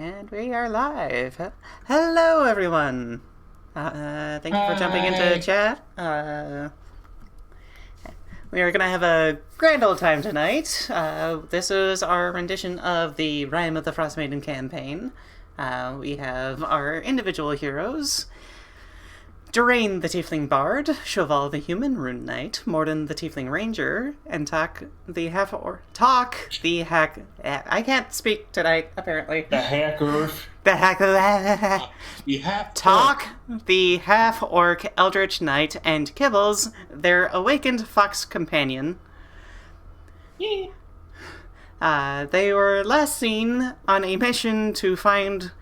And we are live. Hello, everyone. Thank you for jumping into chat. We are going to have a grand old time tonight. This is our rendition of the Rime of the Frostmaiden campaign. We have our individual heroes. Dearaen the Tiefling Bard, Sho Val the Human Rune Knight, Mordin the Tiefling Ranger, and Tok the I can't speak tonight, apparently. The hacker. Tok the half-orc Eldritch Knight, and Kibbles, their awakened fox companion. Yeah. They were last seen on a mission to find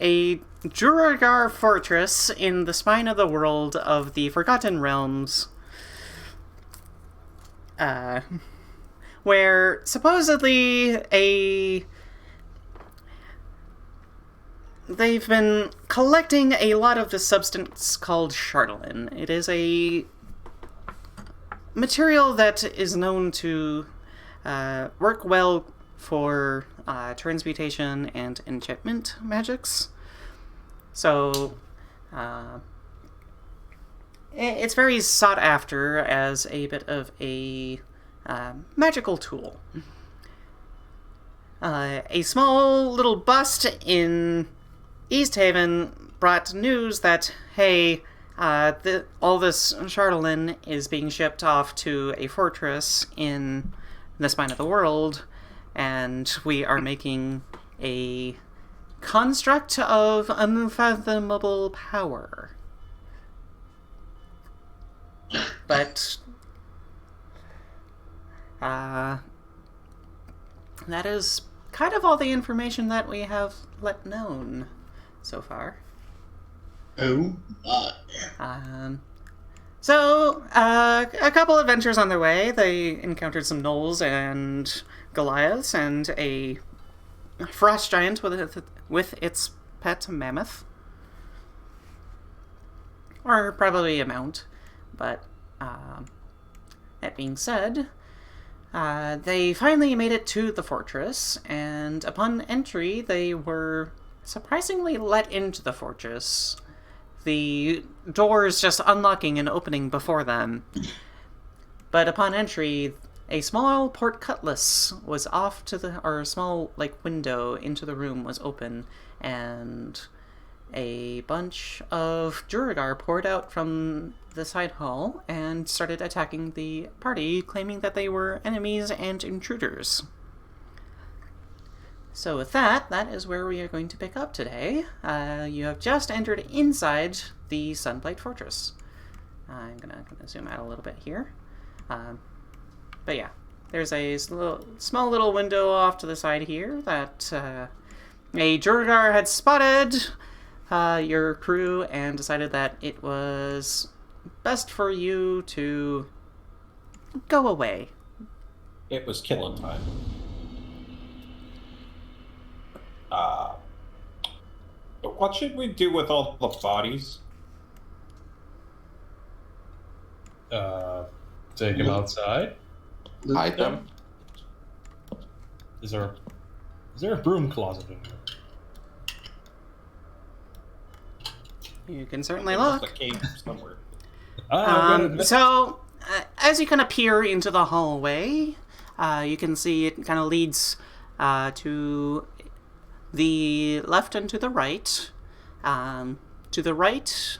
a Duergar fortress in the spine of the world of the Forgotten Realms, where supposedly they've been collecting a lot of the substance called Charlatan. It is a material that is known to work well for transmutation and enchantment magics. So, it's very sought after as a bit of a magical tool. A small little bust in East Haven brought news that, hey, all this Charlatan is being shipped off to a fortress in the spine of the world, and we are making a construct of unfathomable power. But that is kind of all the information that we have let known so far. Oh my. A couple adventures on their way. They encountered some gnolls and Goliaths and a frost giant with its pet mammoth. Or probably a mount. But, that being said, they finally made it to the fortress, and upon entry, they were surprisingly let into the fortress. The doors just unlocking and opening before them. But upon entry, a small port cutlass was off to or a small, window into the room was open, and a bunch of Duergar poured out from the side hall and started attacking the party, claiming that they were enemies and intruders. So with that is where we are going to pick up today. You have just entered inside the Sunblight Fortress. I'm gonna zoom out a little bit here. But yeah, there's a small little window off to the side here that a Duergar had spotted your crew and decided that it was best for you to go away. It was killing time. What should we do with all the bodies? Take them outside. Hide them. Is there a broom closet in here? You can certainly look. There's a cave somewhere. As you kind of peer into the hallway, you can see it kind of leads to the left and to the right. To the right,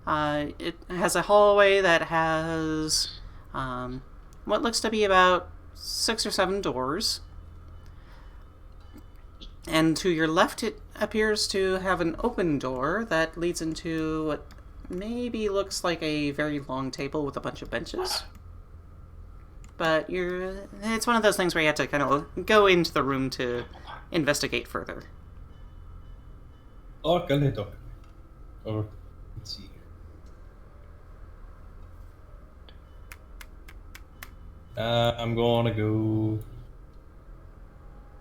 it has a hallway that has what looks to be about 6 or 7 doors. And to your left, it appears to have an open door that leads into what maybe looks like a very long table with a bunch of benches. But it's one of those things where you have to kind of go into the room to investigate further. Okay. Or let's see. I'm going to go.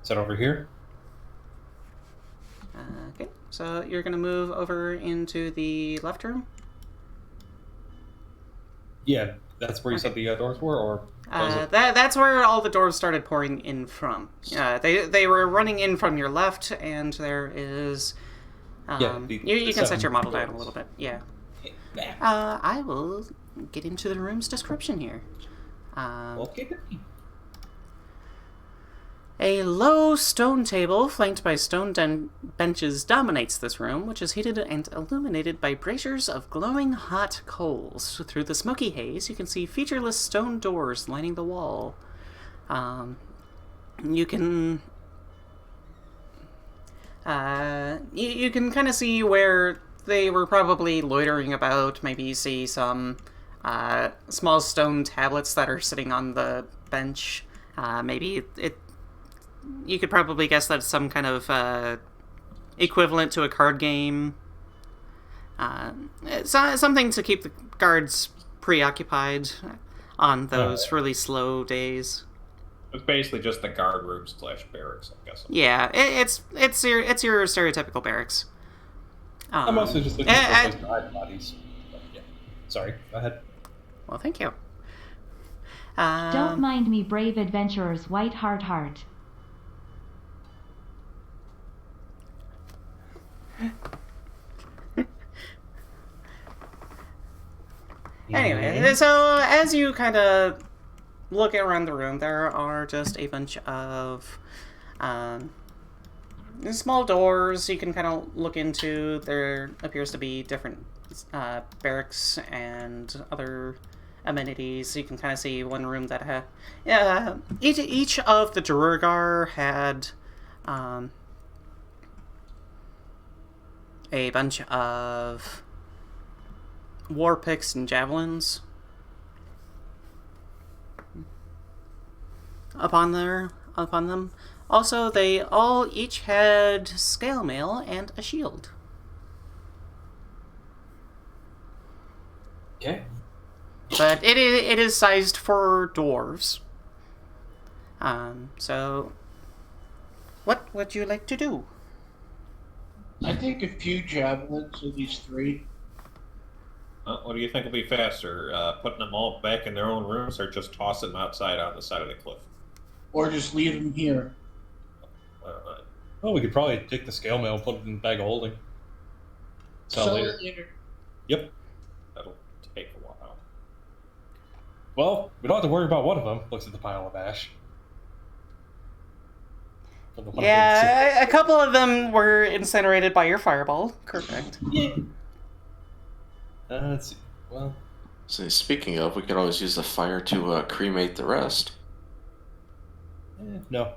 Is that over here? Okay, so you're going to move over into the left room? Yeah. That's where you said the doors were, or was it? That's where all the dwarves started pouring in from. They were running in from your left, and there is... you can set your model down a little bit, yeah. I will get into the room's description here. Okay. A low stone table flanked by stone benches dominates this room, which is heated and illuminated by braziers of glowing hot coals. Through the smoky haze, you can see featureless stone doors lining the wall. You can kind of see where they were probably loitering about. Maybe see some small stone tablets that are sitting on the bench. Maybe you could probably guess that it's some kind of equivalent to a card game. Something to keep the guards preoccupied on those really slow days. It's basically just the guard room / barracks, I'm guessing. Yeah, it's your stereotypical barracks. I'm also just looking for a place to hide bodies. But, yeah. Sorry, go ahead. Well, thank you. Don't mind me, brave adventurers, white heart. Anyway, so as you kind of look around the room, there are just a bunch of small doors you can kind of look into. There appears to be different barracks and other amenities. You can kind of see one room that had... each of the Duergar had a bunch of war picks and javelins upon them. Also, they all each had scale mail and a shield. Okay. But it is sized for dwarves. So what would you like to do? I think a few javelins, at least 3. What do you think will be faster? Putting them all back in their own rooms, or just tossing them outside on the side of the cliff? Or just leave them here. Well, we could probably take the scale mail and put it in the bag of holding. Sell it later. Yep. That'll take a while. Well, we don't have to worry about one of them. Looks at the pile of ash. Yeah, a couple of them were incinerated by your fireball. Correct. Yeah. Let's see. Well, So speaking of, we could always use the fire to cremate the rest. no.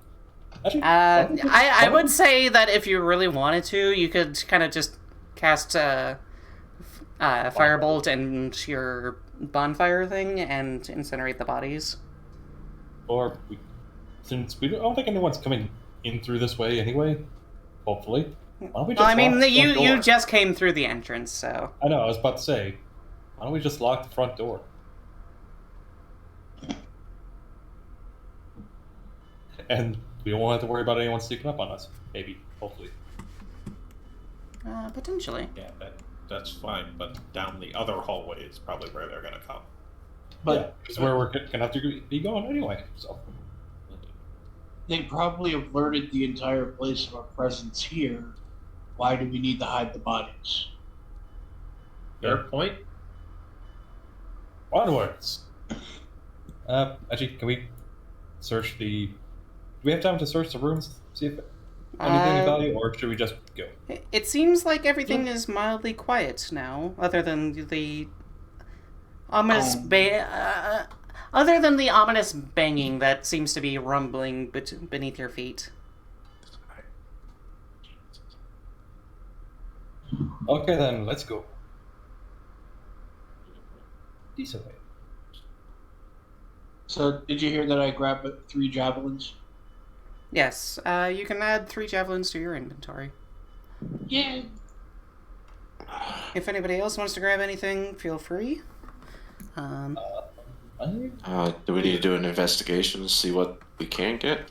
Actually, I would say that if you really wanted to, you could kind of just cast firebolt and your bonfire thing and incinerate the bodies. Or since I don't think anyone's coming in through this way anyway. Hopefully. Why don't we just lock the front you door? just came through the entrance, so... I know, I was about to say, why don't we just lock the front door? And we won't have to worry about anyone sneaking up on us. Maybe. Hopefully. Potentially. Yeah, that's fine, but down the other hallway is probably where they're going to come. But yeah, it's where we're going to have to be going anyway, so... they probably alerted the entire place of our presence here. Why do we need to hide the bodies? Fair point. Onwards! Actually, can we search the... Do we have time to search the rooms? See if anything of value, or should we just go? It seems like everything is mildly quiet now, other than the ominous other than the ominous banging that seems to be rumbling beneath your feet. Okay then, let's go. Decent way. So, did you hear that I grabbed 3 javelins? Yes, you can add 3 javelins to your inventory. Yeah. If anybody else wants to grab anything, feel free. Do we need to do an investigation to see what we can get?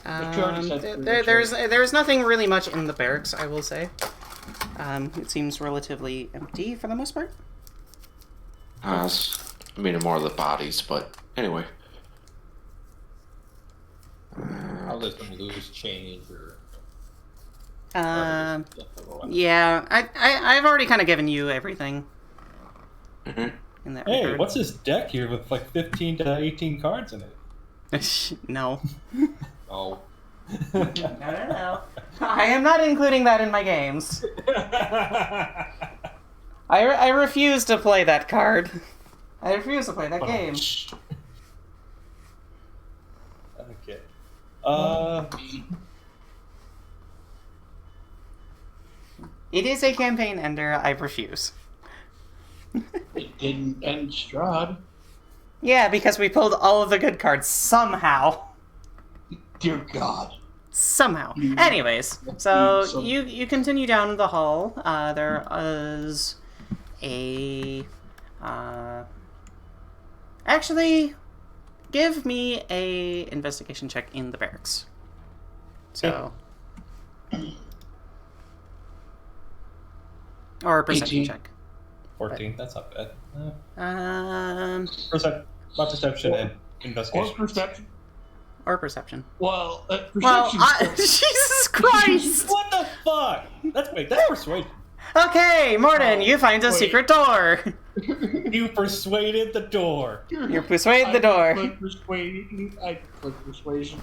There's nothing really much in the barracks, I will say. It seems relatively empty for the most part. I mean, more of the bodies, but anyway. I'll let them lose change or. Yeah, I've already kind of given you everything. Mm-hmm. In that Hey, regard. what's this deck here with like 15 to 18 cards in it? No. Oh. No. I am not including that in my games. I refuse to play that card. I refuse to play that game. Okay. It is a campaign ender. I refuse. It didn't end Strahd. Yeah, because we pulled all of the good cards somehow. Dear God. Somehow. You- Anyways, so So- you continue down the hall. There is a... actually, give me a investigation check in the barracks. So... Or a perception 18. check. 14, that's not bad. Or Perception and Or investigation. perception. perception. Well, Well, perception. Jesus Christ! What the fuck? That's persuasion. Okay, Mordin, you find a Wait. secret door. You persuaded the door. You persuade the door. I click persuasion.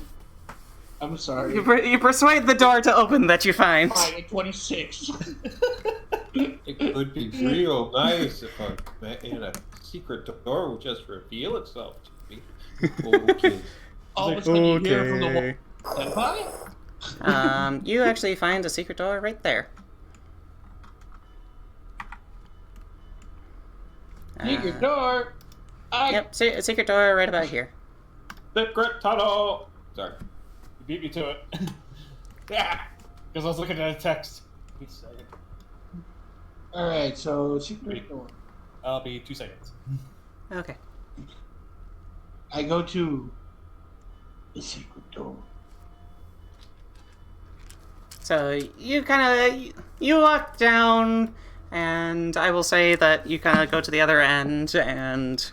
I'm sorry. You persuade the door to open that you find. Fine, at 26. It could be real nice if a secret door would just reveal itself to me. Okay. All of a sudden you hear from the wall. Senpai? You actually find a secret door right there. Secret door. Yep, a secret door right about here. Secret tunnel! Sorry. You beat me to it. Yeah, because I was looking at a text. Alright, so secret door. I'll be 2 seconds. Okay. I go to the secret door. So you kind of you walk down, and I will say that you kind of go to the other end, and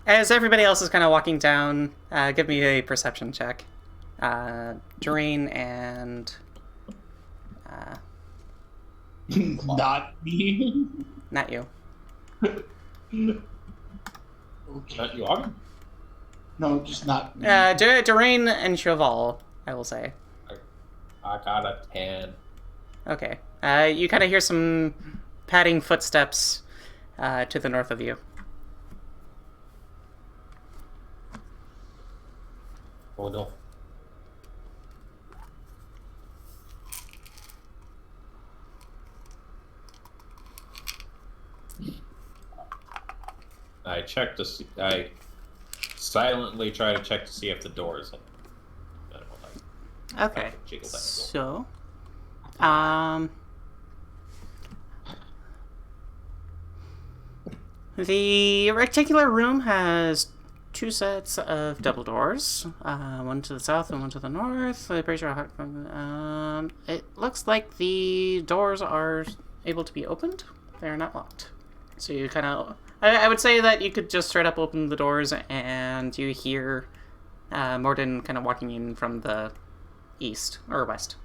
as everybody else is kind of walking down, give me a perception check. Dearaen and Not me. not you. Okay. Not you, Ogden? No, just not me. Dearaen and Sho Val, I will say. I got a 10. Okay. You kind of hear some padding footsteps to the north of you. Oh no. I silently try to check to see if the door is open. I don't know, Okay. jiggle back and So, the rectangular room has 2 sets of double doors, one to the south and one to the north. I'm pretty sure it looks like the doors are able to be opened. They're not locked. So you kind of, I would say that you could just straight up open the doors, and you hear Mordin kind of walking in from the east or west.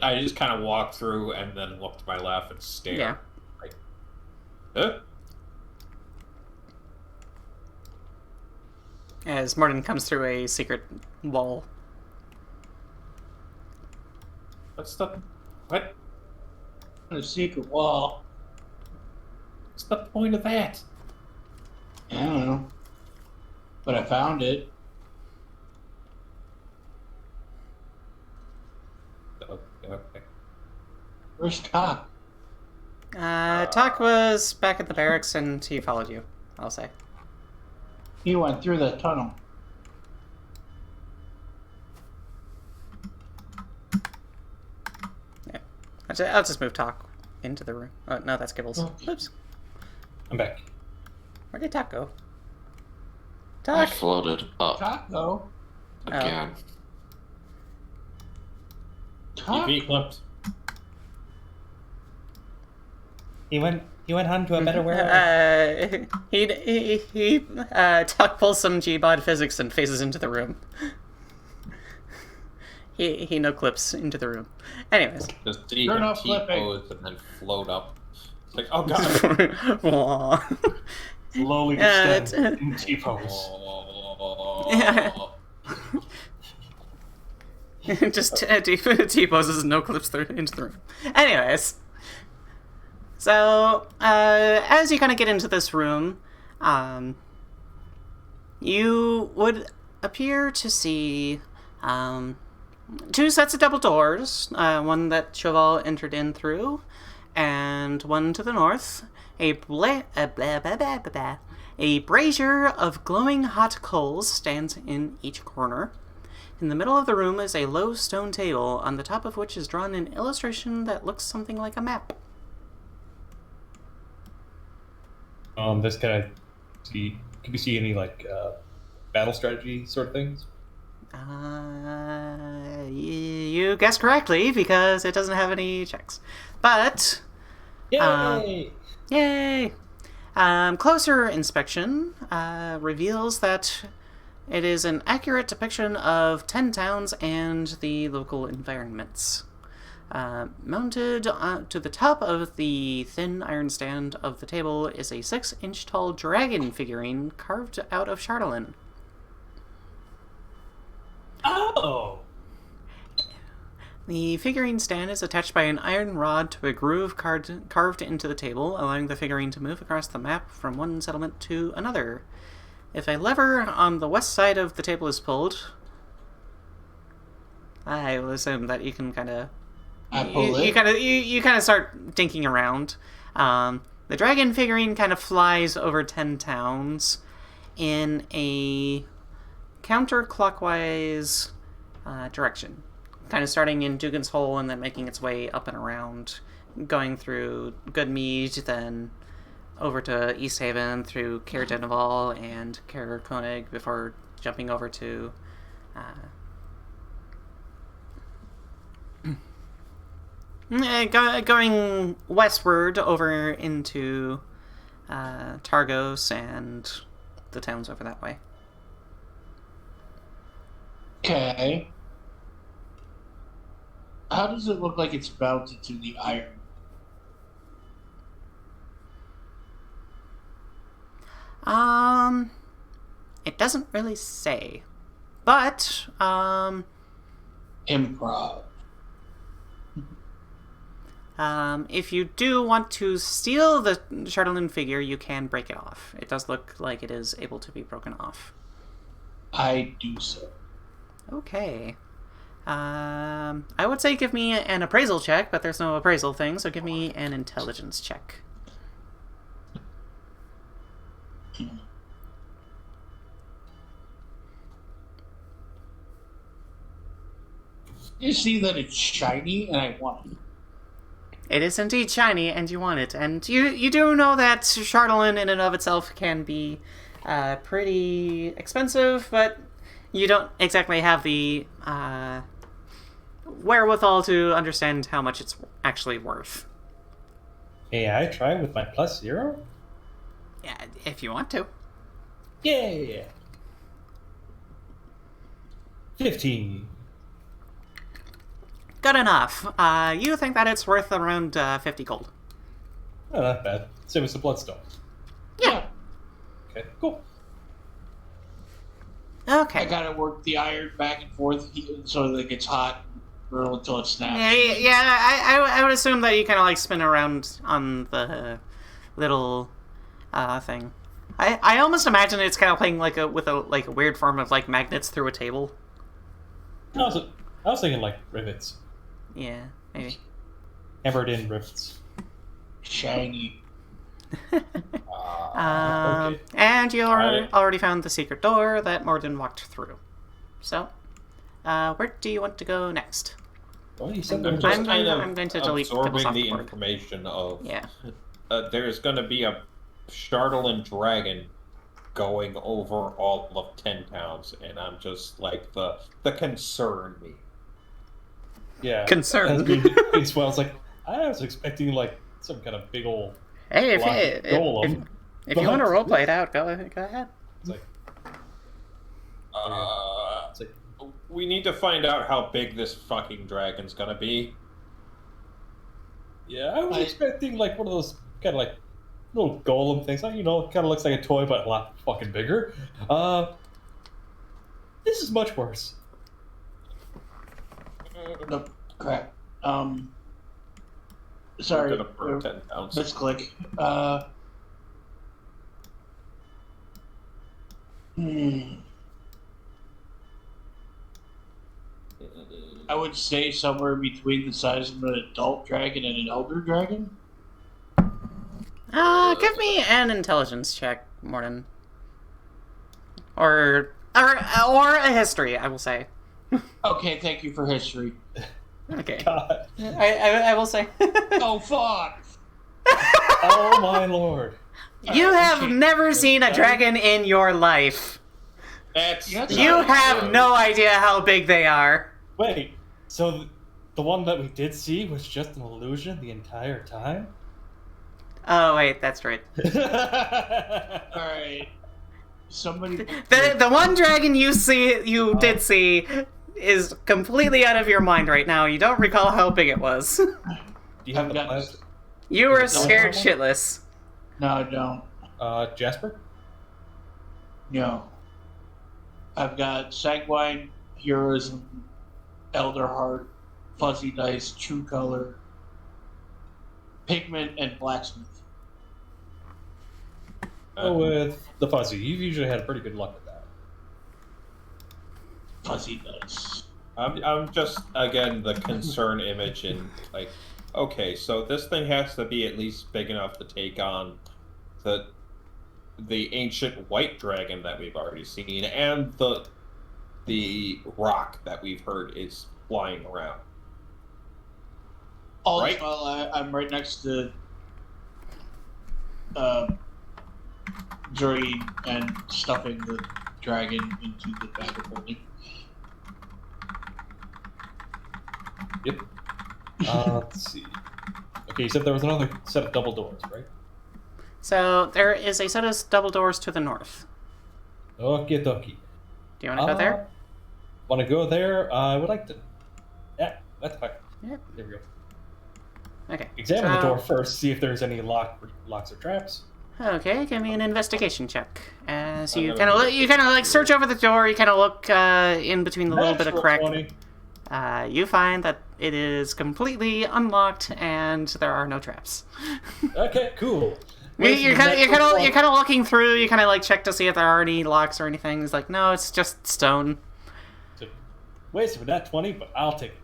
I just kind of walk through and then look to my left and stare. Yeah. Like, huh? As Mordin comes through a secret wall. What's the... What? A secret wall. What's the point of that? I don't know. But I found it. Okay. Where's Tok? Tok was back at the barracks and he followed you, I'll say. He went through the tunnel. Yeah. I'll just move Tok into the room. Oh, no, that's Gibbles. Okay. Oops. I'm back. Where did Tok go? I Tok! floated up Taco. again. Keep Tok. me clipped. He went on to a better world. Tok pulls some G-bod physics and phases into the room. He no clips into the room. Anyways. Just see Turn him off flipping. T-pose and then float up. It's like, oh god. Aw. Slowly Yeah, descend in T-pose. Just T-poses, no clips through into the room. Anyways. So, as you kind of get into this room, you would appear to see two sets of double doors, one that Sho Val entered in through, and one to the north, a brazier of glowing hot coals stands in each corner. In the middle of the room is a low stone table, on the top of which is drawn an illustration that looks something like a map. This kind of see. Can you see any like battle strategy sort of things? You guessed correctly because it doesn't have any checks. But Yay! yay! Closer inspection reveals that it is an accurate depiction of 10 towns and the local environments. Mounted to the top of the thin iron stand of the table is a 6-inch tall dragon figurine carved out of Charlatan. Oh! The figurine stand is attached by an iron rod to a groove carved into the table, allowing the figurine to move across the map from one settlement to another. If a lever on the west side of the table is pulled, I will assume that you can kind of... You kind of start dinking around. The dragon figurine kind of flies over 10 towns in a counterclockwise direction. Kind of starting in Dugan's Hole and then making its way up and around, going through Good Mead, then over to East Haven, through Caer Dineval and Caer Koenig, before jumping over to going westward over into Targos and the towns over that way. Okay. How does it look like it's mounted to the iron? It doesn't really say, but Improv. If you do want to steal the Charlatan figure, you can break it off. It does look like it is able to be broken off. I do so. Okay. I would say give me an appraisal check, but there's no appraisal thing, so give me an intelligence check. You see that it's shiny, and I want it. It is indeed shiny, and you want it. And you do know that Charlatan in and of itself can be pretty expensive, but you don't exactly have the wherewithal to understand how much it's actually worth. Hey, I try with my +0? Yeah, if you want to. Yay! 15. Good enough. You think that it's worth around 50 gold. Oh, not bad. Same as the Bloodstone. Yeah. Okay, cool. Okay. I gotta work the iron back and forth so that it gets hot until it snaps. I would assume that you kind of like spin around on the little thing. I almost imagine it's kind of playing like with a weird form of like magnets through a table. I was thinking like rivets. Yeah, maybe. Hammered in rivets. Shiny. Okay. And you already found the secret door that Mordin walked through. So, where do you want to go next? Well, you said I'm going to delete absorbing off the the board. information of Yeah. There's going to be a Charlatan dragon going over all of 10 towns, and I'm just like the concern me. Yeah. Concerned. As well, it's like I was expecting like some kind of big old Hey, golem. if you want to roleplay it out, go ahead. It's like, it's like, we need to find out how big this fucking dragon's gonna be. yeah, I was expecting like one of those kind of like little golem things. Like, you know, kind of looks like a toy, but a lot fucking bigger. This is much worse. No, crap. Sorry. We're gonna burn 10 pounds. Misclick. I would say somewhere between the size of an adult dragon and an elder dragon. Give me an intelligence check, Mordin. Or a history, I will say. Okay, thank you for history. Okay. God. I will say. Oh, fuck! Oh my lord. You have never seen a dragon in your life. You have no idea how big they are. Wait, so the one that we did see was just an illusion the entire time? Oh, wait, that's right. Alright. Somebody... The one dragon you did see is completely out of your mind right now. You don't recall how big it was. Do you have the plans? You were scared shitless. No, I don't. Jasper? No. I've got Sanguine, Heroism, Elder Heart, Fuzzy Dice, True Color, Pigment, and Blacksmith. With the fuzzy, you've usually had pretty good luck with that. Fuzzy Dice. I'm just, again, the concern image in, like, okay, so this thing has to be at least big enough to take on the ancient white dragon that we've already seen, and the rock that we've heard is flying around. Also, Right? I'm right next to Jory and stuffing the dragon into the bag of holding. Yep. Let's see. Okay, you said there was another set of double doors, right? So there is a set of double doors to the north. Okie dokie. Do you want to go there? Want to go there? I would like to... Yeah, that's fine. Yep. There we go. Okay. Examine the door first, see if there's any locks or traps. Okay, give me an investigation check. As you kind of like search over the door, you kind of look in between the little bit of crack. 20. You find that it is completely unlocked and there are no traps. Okay, cool. You're kind of looking through. You kind of like check to see if there are any locks or anything. It's like, no, it's just stone. Wasted with that 20, but I'll take it.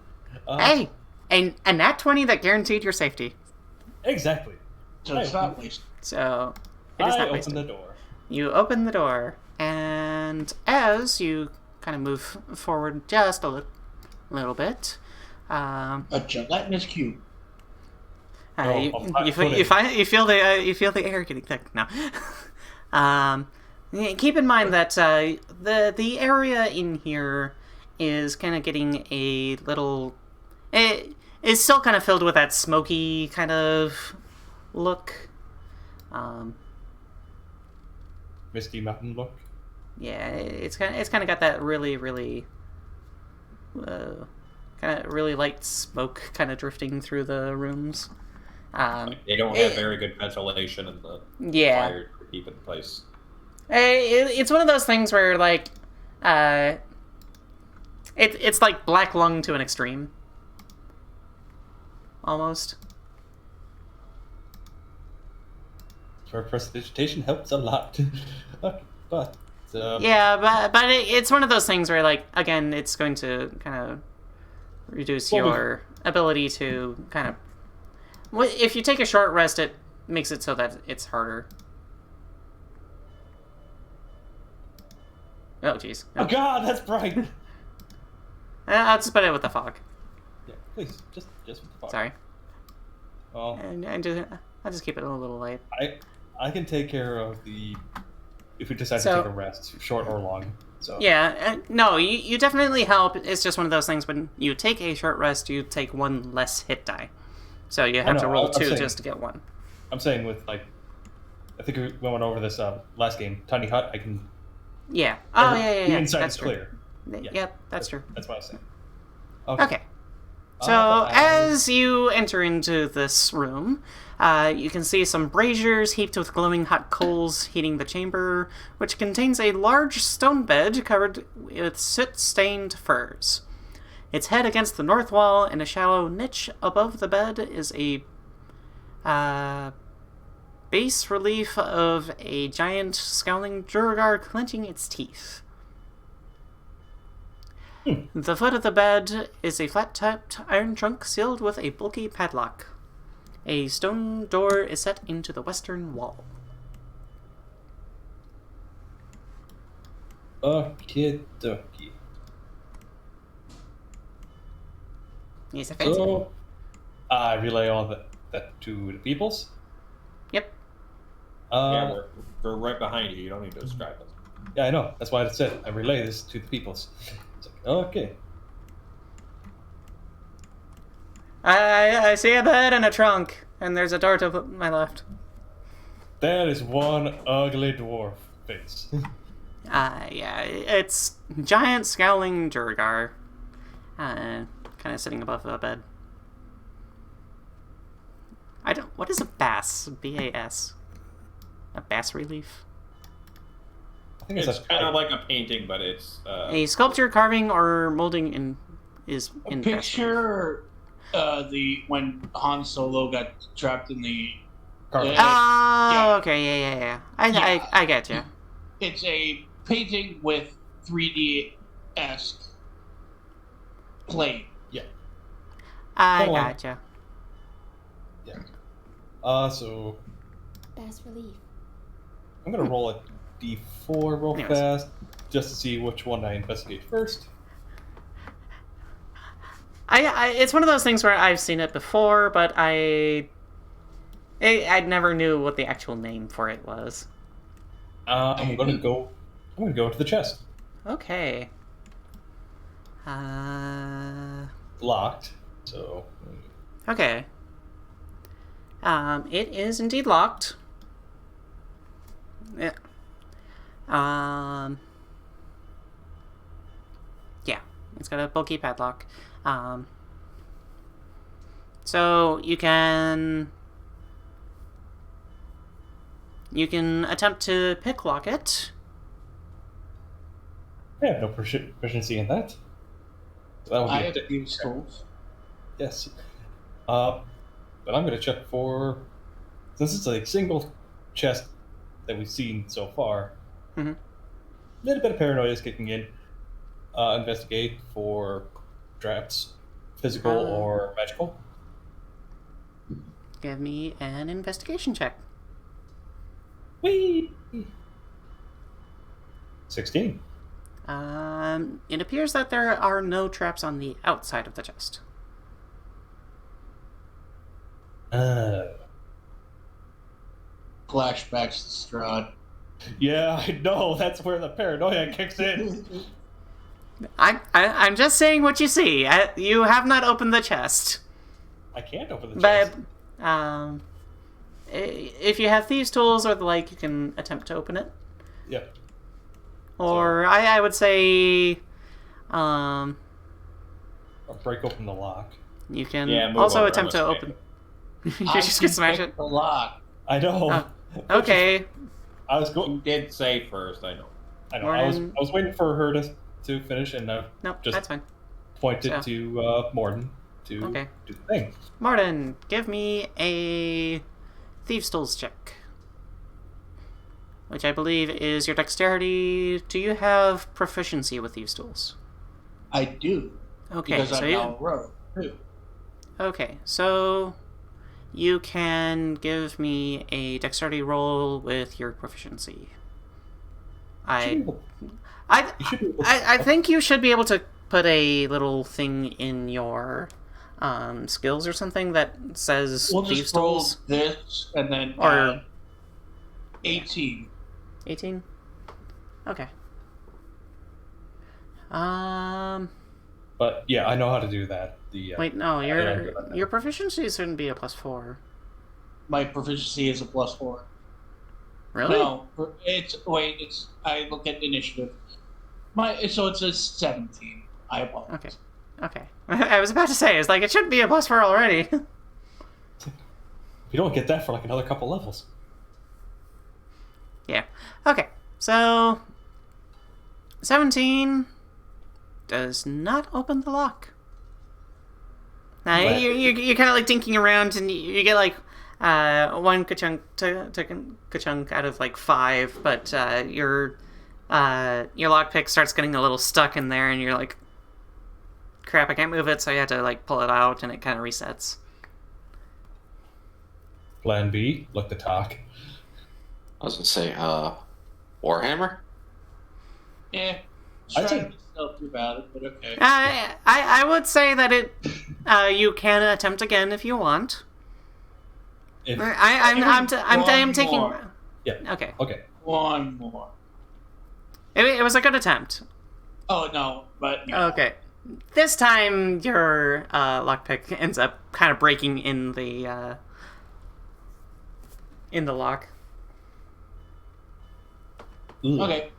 Hey, a nat 20 that guaranteed your safety. Exactly. So it's not wasted. So it is not wasted. Open the door. You open the door, and as you kind of move forward just a little bit, A gelatinous cube. you feel the air getting thick now. Keep in mind that the area in here is kind of getting a little. It is still kind of filled with that smoky kind of look. Misty Mountain look. Yeah, it's kind of got that really kind of really light smoke kind of drifting through the rooms. They don't have very good ventilation in the fire to keep it in place. It's one of those things where like it's like black lung to an extreme, almost. For prestidigitation helps a lot. Okay, but it's one of those things where like again it's going to kind of reduce your ability to kind of. If you take a short rest, it makes it so that it's harder. Oh, jeez. Oh god, that's bright! I'll just put it with the fog. Yeah, please, just with the fog. Sorry. Oh. And I'll just keep it a little light. I can take care of the... If we decide to take a rest, short or long. So. Yeah, no, you definitely help. It's just one of those things when you take a short rest, you take one less hit die. So you have to know, roll I'm 2 saying- just to get 1. I'm saying with like, I think we went over this last game. Tiny hut, I can. Yeah. Oh, yeah. The inside That's is true. clear. Yeah. Yep, that's true. That's what I was saying. Okay. So, but as you enter into this room, you can see some braziers heaped with glowing hot coals heating the chamber, which contains a large stone bed covered with soot-stained furs. Its head against the north wall, and a shallow niche above the bed is a bas relief of a giant scowling Durgar clenching its teeth. The foot of the bed is a flat-topped iron trunk sealed with a bulky padlock. A stone door is set into the western wall. Okie dokie. Yes, fancy. So, I relay all that to the peoples. Yep. Yeah, we're right behind you. You don't need to describe us. Yeah, I know. That's why I said I relay this to the peoples. It's like, okay. I see a bed and a trunk, and there's a door to my left. That is one ugly dwarf face. Yeah, it's giant scowling Durgar, kind of sitting above the bed. What is a bas? B-A-S? A bas relief? I think It's kind of like a painting, but it's A sculpture, carving, or molding is in bas relief. Picture when Han Solo got trapped in the. Carving. Oh, Yeah. okay, yeah. Yeah. I get you. It's a painting with 3D-esque plane. I Go on. got you. So Bas relief. I'm gonna roll a d4 real Anyways. fast, just to see which one I investigate first. It's one of those things where I've seen it before, but I never knew what the actual name for it was. I'm gonna go to the chest. Okay. Locked. So Okay. It is indeed locked. Yeah. Yeah, it's got a bulky padlock. So you can attempt to picklock it. I have no proficiency in that. So that would be I a have dick. these tools. Yes. But I'm gonna check for, since it's a single chest that we've seen so far. Mhm. A little bit of paranoia is kicking in. Investigate for traps, physical or magical. Give me an investigation check. Whee! 16. It appears that there are no traps on the outside of the chest. Flashbacks to Strahd. Yeah, I know. That's where the paranoia kicks in. I'm just saying what you see. You have not opened the chest. I can't open the chest. But, if you have thieves' tools or the like, you can attempt to open it. Yeah. Or I would say, Or break open the lock. you can Yeah, move also over, attempt to I'm open. You I just can smash picked it. the lock. I know. Okay. I was You going. did say first, I know. I know. I Mordin. was waiting for her to finish, and I No, just that's fine. pointed So- to Mordin to Okay. do the thing. Mordin, give me a thieves' tools check, which I believe is your dexterity. Do you have proficiency with thieves' tools? I do. Okay, Because so I'm you. now a rogue, too. Okay, so you can give me a dexterity roll with your proficiency. I think you should be able to put a little thing in your skills or something that says We'll thieves' just roll tools. this and then Or- add 18. 18? Okay. But yeah, I know how to do that. Wait, no, your proficiency shouldn't be a +4. My proficiency is a +4. Really? No, I look at initiative. So it's a 17. I apologize. Okay. I was about to say, it's like, it should be a +4 already. You don't get that for like another couple levels. Yeah. Okay, so 17 does not open the lock. Now, you're kind of like dinking around, and you get like one ka-chunk out of like 5, but your lockpick starts getting a little stuck in there, and you're like, crap, I can't move it, so you have to like pull it out, and it kind of resets. Plan B, look the Tok. I was gonna say, Warhammer? Yeah. I'd say- Trying to be stealthy about it, but okay. I would say that you can attempt again if you want. If, I'm taking. More. yeah. Okay. Okay. One more. It was a good attempt. Oh, no, but... Okay. This time, your lockpick ends up kind of breaking in the lock. Ooh. Okay.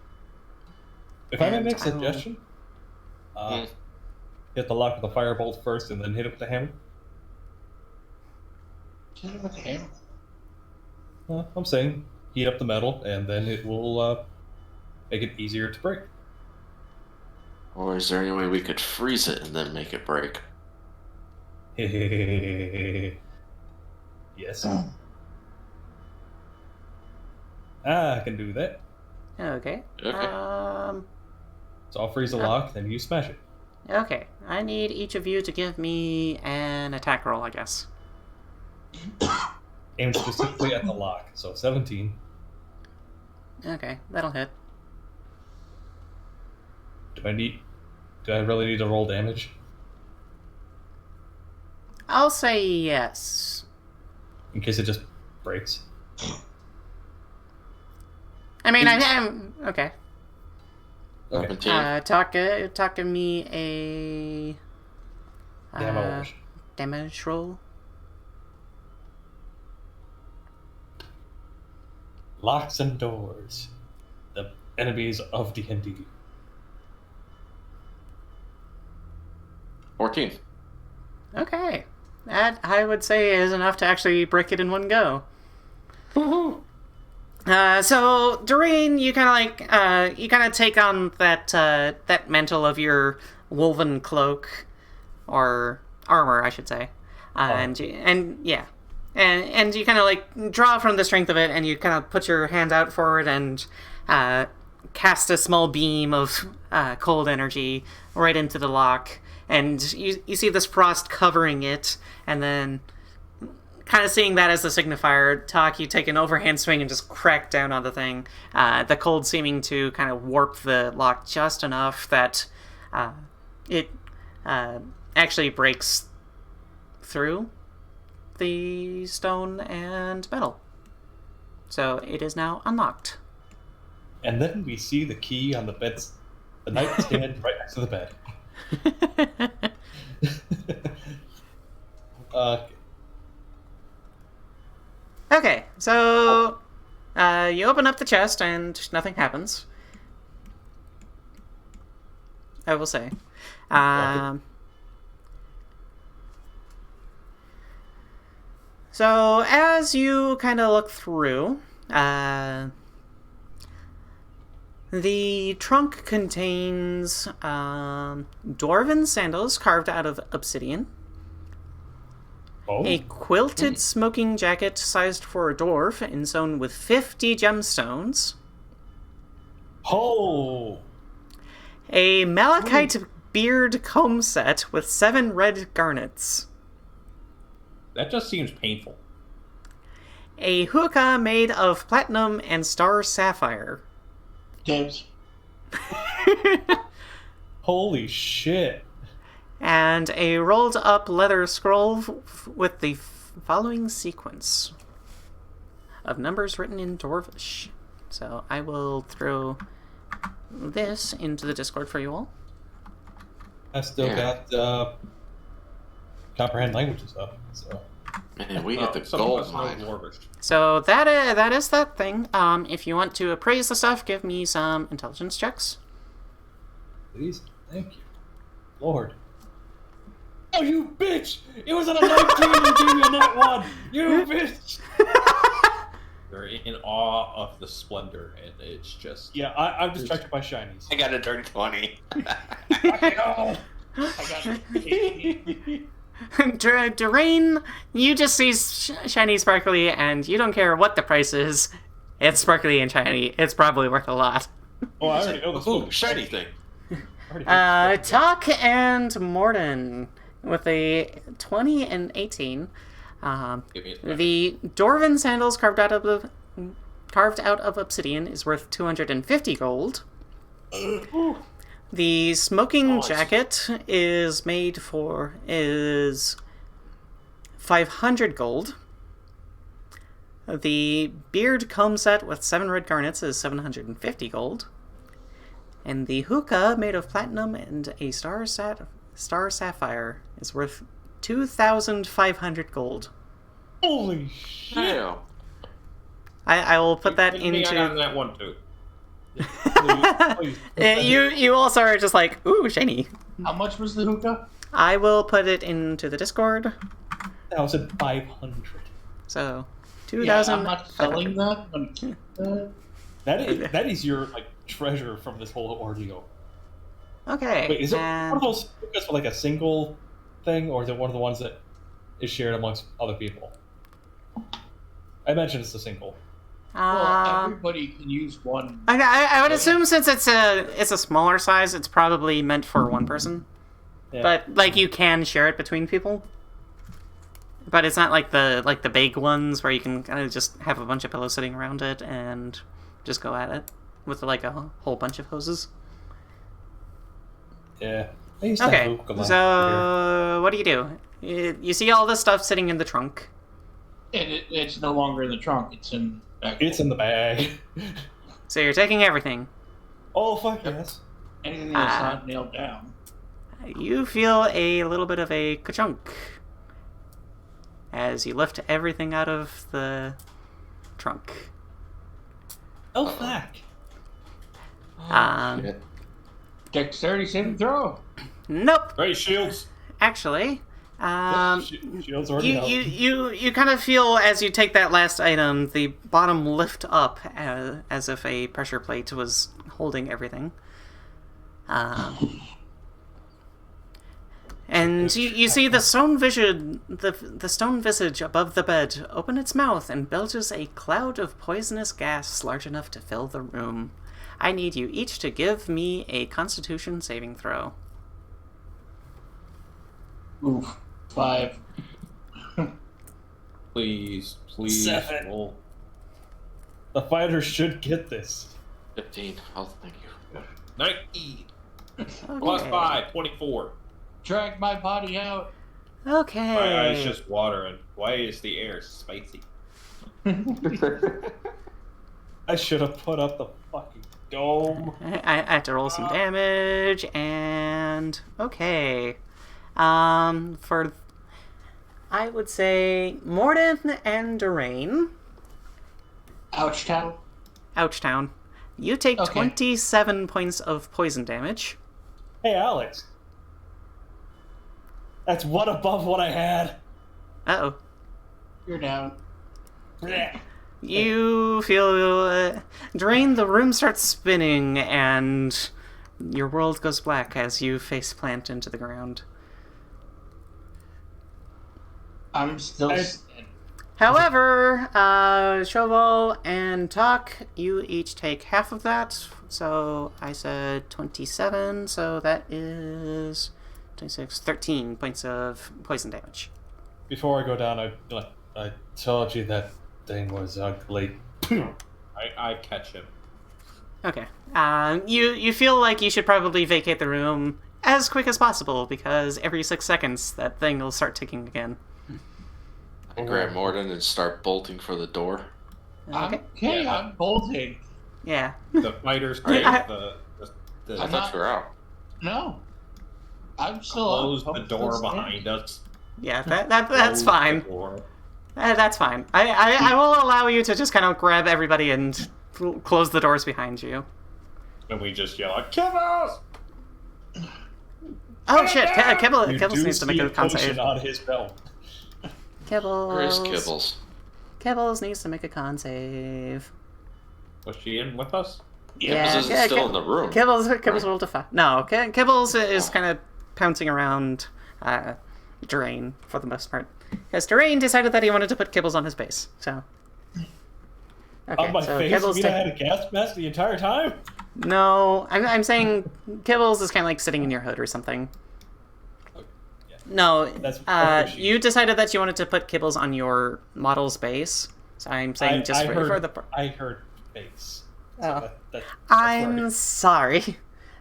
If I may And make a I will- suggestion, hit the lock with the firebolt first, and then hit it with the hammer. Hit it with the hammer. I'm saying heat up the metal, and then it will make it easier to break. Or is there any way we could freeze it and then make it break? Yes. I can do that. Okay. Okay. So I'll freeze the lock, then you smash it. Okay. I need each of you to give me an attack roll, I guess. Aim specifically at the lock. So 17. Okay, that'll hit. Do I really need to roll damage? I'll say yes. In case it just breaks. I mean, I'm okay. Okay. 17. Talk me a Damage. damage roll. Locks and doors. The enemies of D&D. 14. Okay, that I would say is enough to actually break it in one go. So Dearaen, you kind of take on that mantle of your woven cloak, or armor, I should say, and you kind of like draw from the strength of it, and you kind of put your hands out forward and cast a small beam of cold energy right into the lock, and you see this frost covering it, and then, kind of seeing that as the signifier, Tok, you take an overhand swing and just crack down on the thing. The cold seeming to kind of warp the lock just enough that it actually breaks through the stone and metal. So it is now unlocked. And then we see the key on the nightstand right next to the bed. Okay, so you open up the chest and nothing happens. I will say. So as you kind of look through, the trunk contains dwarven sandals carved out of obsidian, a quilted smoking jacket sized for a dwarf and sewn with 50 gemstones, a malachite beard comb set with 7 red garnets, That just seems painful. a hookah made of platinum and star sapphire, Dibs. Holy shit. and a rolled up leather scroll with the following sequence of numbers written in Dwarvish. So I will throw this into the Discord for you all. I've still got comprehend language and stuff. So. Man, we hit the Some of gold us know mine. Dwarvish. So that is that thing. If you want to appraise the stuff, give me some intelligence checks. Please, thank you, Lord. Oh, you bitch! It was on a 19 and gave me a net 1! You bitch! You're in awe of the splendor, and it's just... Yeah, I'm distracted by shinies. I got a darn 20. I got it. Dearaen, you just see shiny sparkly, and you don't care what the price is. It's sparkly and shiny. It's probably worth a lot. Oh, I already know this. Ooh, shiny thing. Tok and Mordin with a 20 and 18. Give me a The Dwarven sandals carved out of obsidian is worth 250 gold. The smoking jacket is 500 gold. The beard comb set with 7 red garnets is 750 gold. And the hookah made of platinum and a star sapphire is worth 2,500 gold. Holy shit! Yeah. I will put that I got into... that one, too. Please. You also are just like, ooh, shiny. How much was the hookah? I will put it into the Discord. 1,500. So, Yeah, 2,000. I'm not selling that. I'm gonna keep that. That is your like treasure from this whole ordeal. Okay. Wait, is it one and of those hookahs for like a single thing, or is it one of the ones that is shared amongst other people? I imagine it's a single. Well, everybody can use one. I would assume since it's a smaller size, it's probably meant for one person. Yeah. But like you can share it between people. But it's not like the big ones where you can kind of just have a bunch of pillows sitting around it and just go at it with like a whole bunch of hoses. Yeah. I used to have Okay, hookah last year. so what do? You see all this stuff sitting in the trunk. It's no longer in the trunk. It's in back. It's in the bag. So you're taking everything. Oh fuck yes. Anything that's not nailed down. You feel a little bit of a ka-chunk as you lift everything out of the trunk. Oh fuck. Shit. Dexterity saving throw. Nope. Hey, shields! Actually, Shields already out. you kind of feel as you take that last item, the bottom lift up as if a pressure plate was holding everything. And you see the stone visage above the bed open its mouth and belches a cloud of poisonous gas large enough to fill the room. I need you each to give me a Constitution saving throw. Oof. 5. Please. 7. Roll. The fighters should get this. 15. Oh, thank you. 19. Okay. Plus 5, 24. Drag my body out. Okay. My eyes just watering. Why is the air spicy? I should have put up the fucking dome. I had to roll some damage, and okay. For I would say Mordin and Dearaen. Ouchtown. Ouchtown. You take Okay. 27 points of poison damage. Hey Alex. That's one above what I had. Uh-oh. You're down. Blech. You feel Dearaen, the room starts spinning, and your world goes black as you face plant into the ground. I'm still. However, Sho Val and Tok, you each take half of that. So I said 27, so that is 26, 13 points of poison damage. Before I go down, I told you that thing was ugly. I catch him. Okay. You feel like you should probably vacate the room as quick as possible, because every 6 seconds that thing will start ticking again. I grab Mordin and start bolting for the door. Okay. Okay, Yeah. I'm bolting. Yeah. The fighters take the I thought you were out. No. I'm still Close up. the door behind us. Yeah, that's Close fine. the door. That's fine. I will allow you to just kind of grab everybody and close the doors behind you. And we just yell out, Kibbles! Oh shit! You Kibbles do needs to see make a a con potion save. on his belt. Kibbles. Where is Kibbles? Kibbles needs to make a con save. Was she in with us? Kibbles isn't still in the room. Kibbles rolled a 5. No, Kibbles is kind of pouncing around Dearaen for the most part. Because Dearaen decided that he wanted to put Kibbles on his base, so... Okay, On my so face, Kibbles you mean I had a gas mask the entire time? No, I'm saying Kibbles is kind of like sitting in your hood or something. Yeah. No, That's you decided that you wanted to put Kibbles on your model's base, so I'm saying I heard, for the... I heard base. So Oh. that's I'm sorry.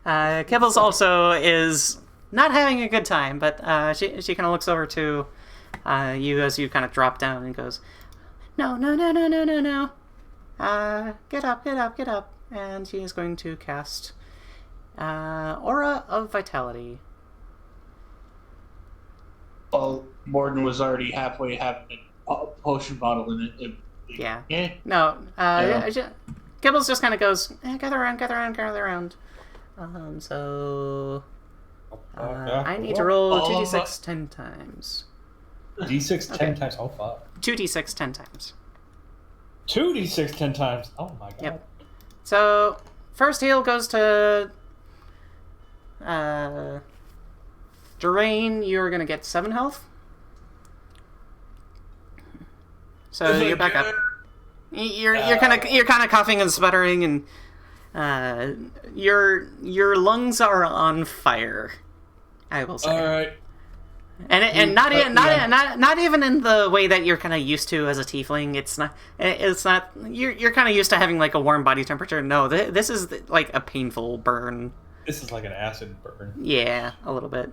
Kibbles also is not having a good time, but she kind of looks over to you as you kind of drop down and goes, No. Get up. And she is going to cast Aura of Vitality. Well, Mordin was already halfway having a potion bottle in it. Yeah. Eh. No, Yeah. Kibbles just kind of goes, gather around. So... I need to roll All of 2d6 10 times. D6 10 Okay. times. Oh, fuck. 2d6 10 times. 2d6 10 times. Oh my god. Yep. So, first heal goes to... Dearaen, you're gonna get 7 health. So you're back up. You're kind of coughing and sputtering, and your lungs are on fire. I will say. All right. And not even in the way that you're kind of used to as a tiefling. It's not. You're kind of used to having like a warm body temperature. No, this is like a painful burn. This is like an acid burn. Yeah, a little bit.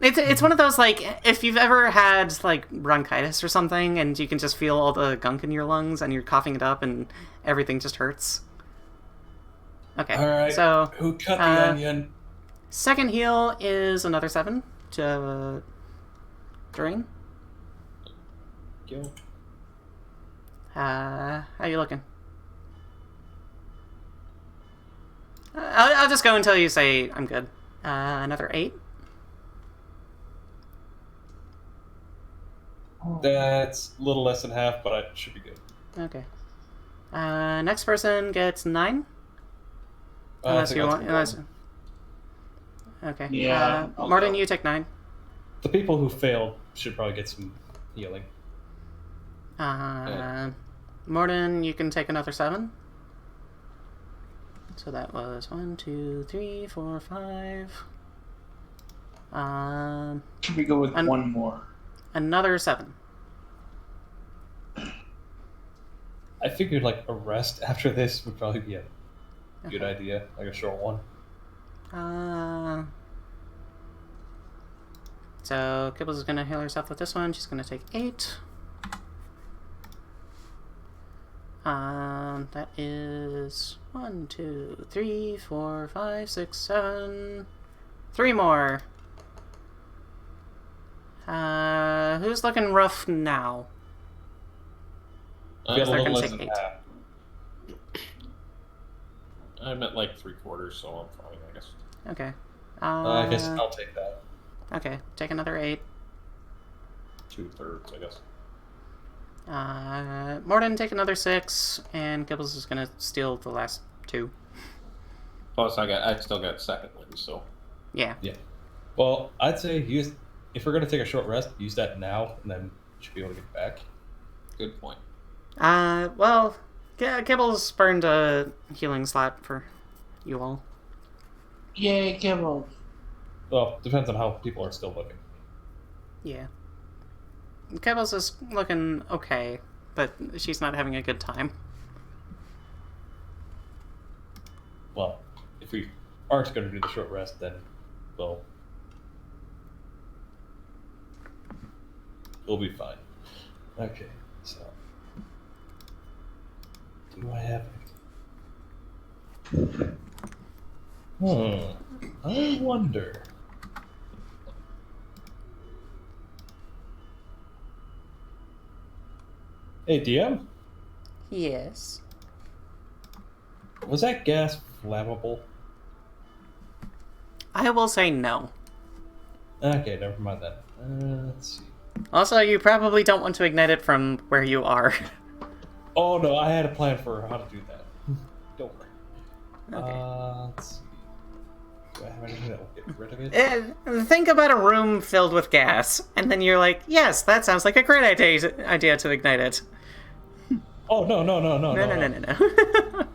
It's one of those, like, if you've ever had like bronchitis or something, and you can just feel all the gunk in your lungs, and you're coughing it up, and everything just hurts. Okay. All right. So Who cut the onion? second heal is another 7 to Dearaen. Go. How you looking? I'll just go until you say I'm good. Another 8. That's a little less than half, but I should be good. Okay. Next person gets 9. I Unless think you I'll want. take Unless... one. Okay. Yeah, I'll Mordin, go. you take 9. The people who failed should probably get some healing. Mordin, you can take another 7. So that was 1, 2, 3, 4, 5. Should we go with one more? Another 7. I figured like a rest after this would probably be a good Okay. idea, like a short one. So Kibbles is gonna heal herself with this one. She's gonna take 8. That is 1, 2, 3, 4, 5, 6, 7. 3 more. Who's looking rough now? We got a they're little gonna less take than 8. half. I'm at like 3/4, so I'm fine, I guess. Okay. I guess I'll take that. Okay, take another 8. 2/3, I guess. Mordin, take another 6, and Kibbles is gonna steal the last 2. Plus, I still got second wind, so. Yeah. Yeah. Well, I'd say if we're gonna take a short rest, use that now, and then you should be able to get back. Good point. Well, Kibbles burned a healing slot for you all. Yay, Kibble. Well, depends on how people are still looking. Yeah. Kibbles is looking okay, but she's not having a good time. Well, if we aren't going to do the short rest, then we'll be fine. Okay, so do I have it? I wonder. Hey, DM? Yes. Was that gas flammable? I will say no. Okay, never mind that. Let's see. Also, you probably don't want to ignite it from where you are. Oh no, I had a plan for how to do that. Don't worry. Okay. Let's see. Do I have anything that will get rid of it? Think about a room filled with gas, and then you're like, yes, that sounds like a great idea to ignite it. Oh no. No.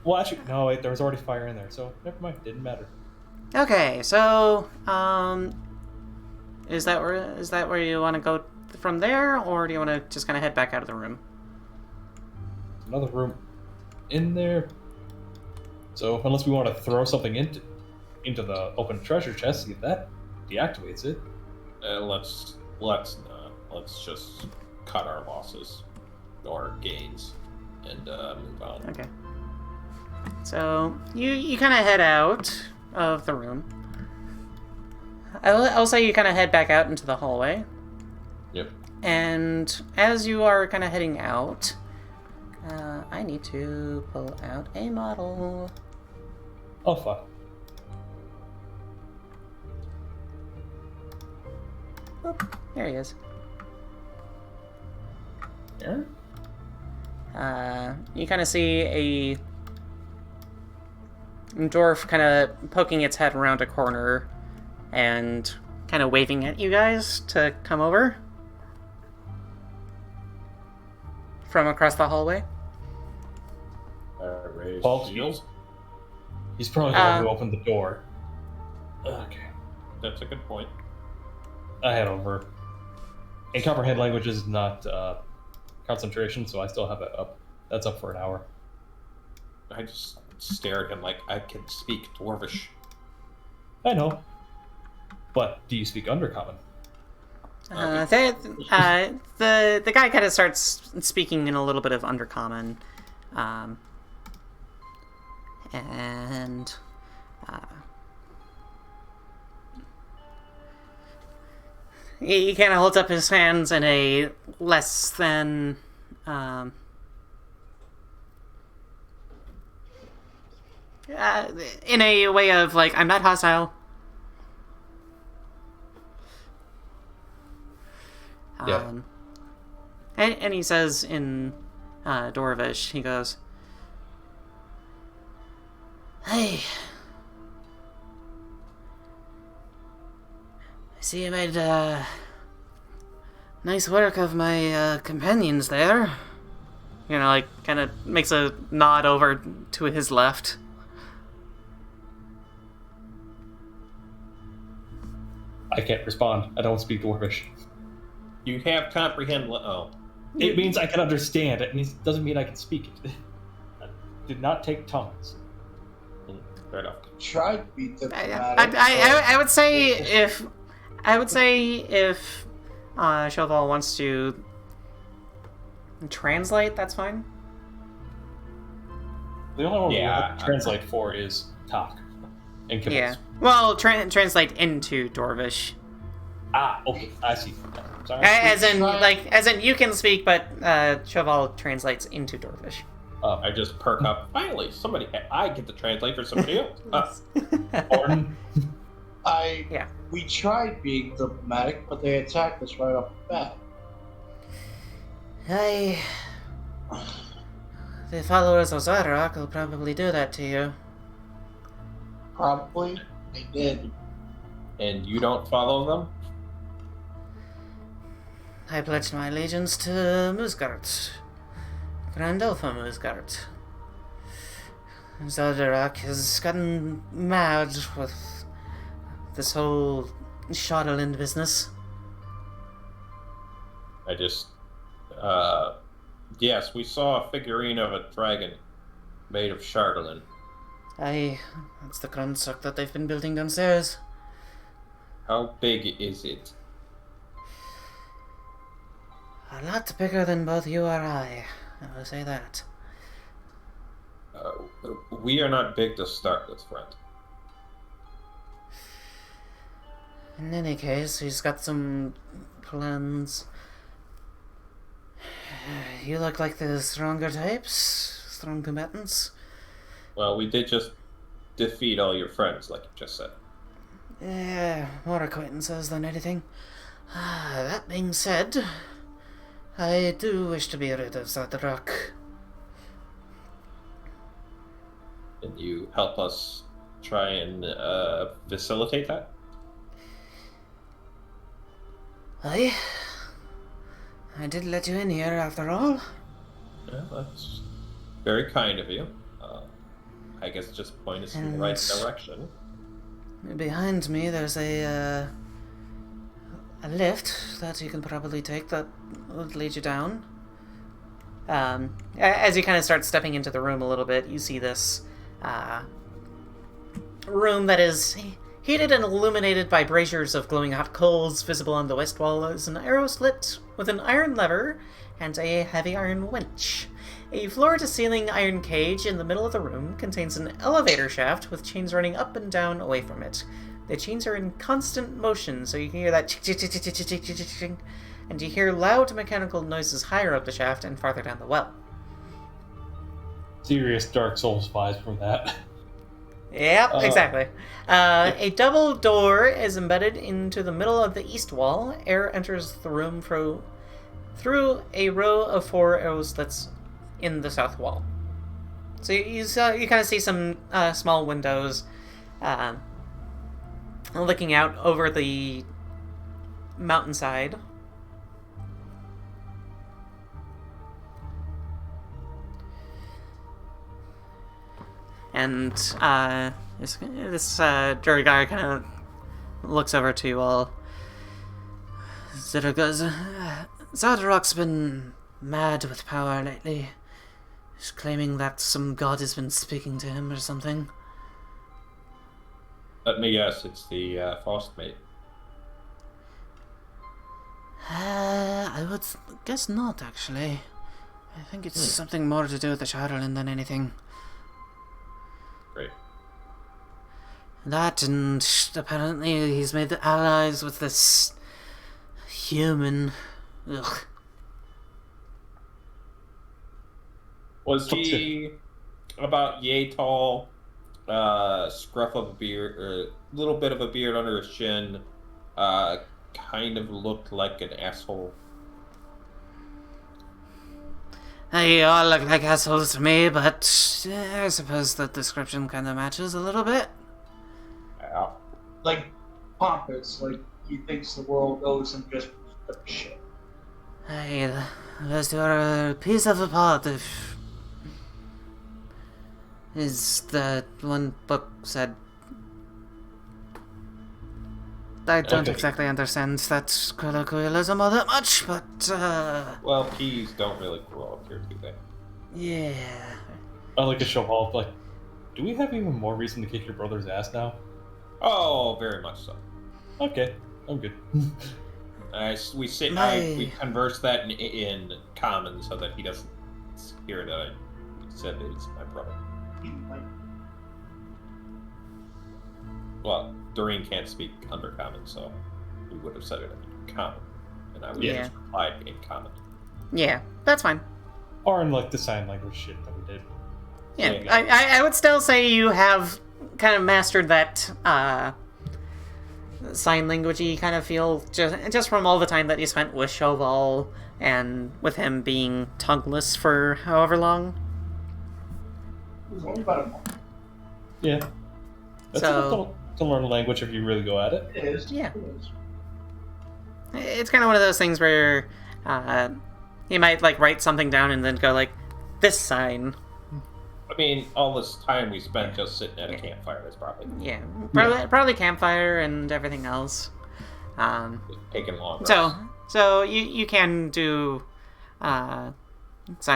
Well, actually, no. Wait, there was already fire in there, so never mind. Didn't matter. Okay, so is that where you want to go from there, or do you want to just kind of head back out of the room? Another room in there. So unless we want to throw something into the open treasure chest, see if that deactivates it. Let's not. Let's just cut our losses or gains and move on. Okay. So you kind of head out of the room. I'll say you kind of head back out into the hallway. Yep. And as you are kind of heading out, I need to pull out a model. Oh fuck. Oop, there he is. Here? You kind of see a dwarf kind of poking its head around a corner and kind of waving at you guys to come over from across the hallway. Raise Paul, shields. He's probably the one who opened the door. Okay. That's a good point. I head over. And comprehend language is not concentration, so I still have it up. That's up for an hour. I just stare at him like I can speak Dwarvish. I know. But do you speak Undercommon? The guy kind of starts speaking in a little bit of Undercommon, and he kind of holds up his hands in a less than in a way of like, I'm not hostile. Yeah. And he says in Dwarvish, he goes, "Hey, I see you made nice work of my companions there." You know, like, kind of makes a nod over to his left. I can't respond. I don't speak Dwarvish. You have comprehend. It means I can understand. It means doesn't mean I can speak it. I did not take tongues. Fair enough. Try to be diplomatic. I would say if Sho Val wants to translate, that's fine. The only one we Yeah, have to translate for is Tok and Kibbles. Yeah. Well, translate into Dwarvish. Ah, okay. I see. Sorry. As in you can speak, but Sho Val translates into Dwarvish. I just perk up. Finally, I get to translate for somebody else. Mordin. We tried being diplomatic, but they attacked us right off the bat. The followers of Zarok will probably do that to you. Probably. They did. And you don't follow them? I pledged my allegiance to Musgart, Grand Alpha Musgart. Zarok has gotten mad with this whole Shadowland business. I just, yes, we saw a figurine of a dragon made of Shardolin. That's the construct that they've been building downstairs. How big is it? A lot bigger than both you or I will say that. We are not big to start with, friend. In any case, he's got some plans. you look like the stronger types, strong combatants. Well, we did just defeat all your friends, like you just said. Yeah, more acquaintances than anything. That being said, I do wish to be rid of Zadrak. Can you help us try and facilitate that? I did let you in here after all. Yeah, that's very kind of you. I guess just point us in the right direction. Behind me, there's a lift that you can probably take that would lead you down. As you kind of start stepping into the room a little bit, you see this room that is heated and illuminated by braziers of glowing hot coals visible on the west wall. Is an arrow slit with an iron lever and a heavy iron winch. A floor-to-ceiling iron cage in the middle of the room contains an elevator shaft with chains running up and down away from it. The chains are in constant motion, so you can hear that chick-chick-chick-chick-chick-chick-chick, and you hear loud mechanical noises higher up the shaft and farther down the well. Serious Dark Souls vibes from that. Yep, exactly. A double door is embedded into the middle of the east wall. Air enters the room through a row of 4 arrow slits in the south wall. So you kind of see some small windows looking out over the mountainside. And this jury guy kind of looks over to you all. Zadrak's been mad with power lately. He's claiming that some god has been speaking to him or something. Let me guess, it's the Frostmaiden. I would guess not, actually. I think it's something more to do with the Charlatan than anything. Great. That, and apparently he's made the allies with this human. Ugh. Was he about yay tall, scruff of a beard, or a little bit of a beard under his chin, kind of looked like an asshole? They all look like assholes to me, but I suppose that description kind of matches a little bit. Yeah. Like pompous, like he thinks the world owes him just shit. Hey, unless you're a piece of a pot, if... Is the one book said... I don't exactly understand that colloquialism all that much, but, Well, peas don't really grow up here, do they? yeah. I like to show off, like, do we have even more reason to kick your brother's ass now? Oh, very much so. Okay, I'm good. We converse that in common so that he doesn't hear that I said that he's my brother. Well, Dearaen can't speak undercommon, so we would have said it in common, and I would have just replied in common. Yeah, that's fine. Or in, like, the sign language shit that we did. Yeah, I would still say you have kind of mastered that sign language-y kind of feel just from all the time that you spent with Sho Val and with him being tongueless for however long. It was only about a month. Yeah. That's enough to learn a language if you really go at it. It is. Yeah. It is. It's kind of one of those things where you might like write something down and then go like, this sign. I mean, all this time we spent just sitting at a campfire is probably Probably campfire and everything else. taking long. So you can do sign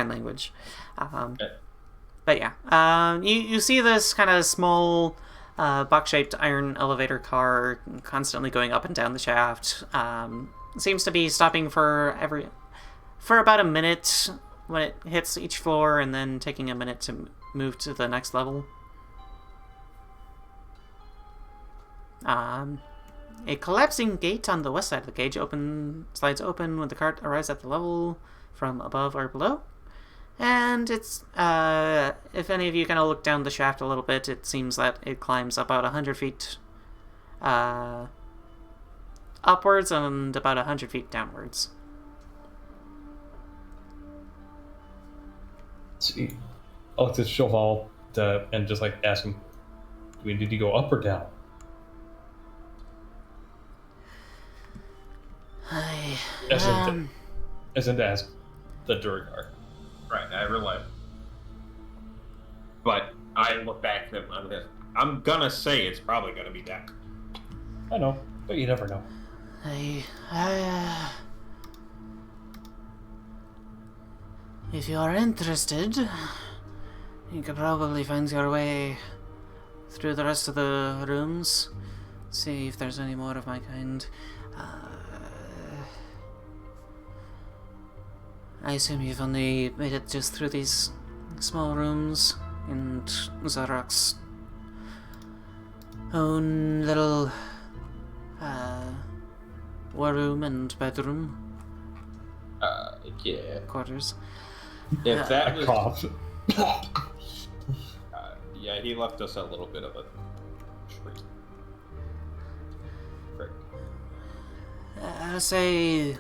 language. But yeah, you see this kind of small box-shaped iron elevator car constantly going up and down the shaft. Seems to be stopping for about a minute when it hits each floor, and then taking a minute to move to the next level. A collapsing gate on the west side of the cage slides open when the cart arrives at the level from above or below. And it's, if any of you kind of look down the shaft a little bit, it seems that it climbs about 100 feet upwards and about 100 feet downwards. Let's see. I'll look to Sho Val and just like ask him, do we need to go up or down? As in to ask the Duergar. Right, I realize. But I look back at him. I'm gonna say it's probably gonna be down. I know, but you never know. If you are interested, you could probably find your way through the rest of the rooms. See if there's any more of my kind. I assume you've only made it just through these small rooms and Zarok's own little war room and bedroom. Yeah. Quarters. If that was, Cough. yeah, he left us a little bit of a treat. Right. I'll say,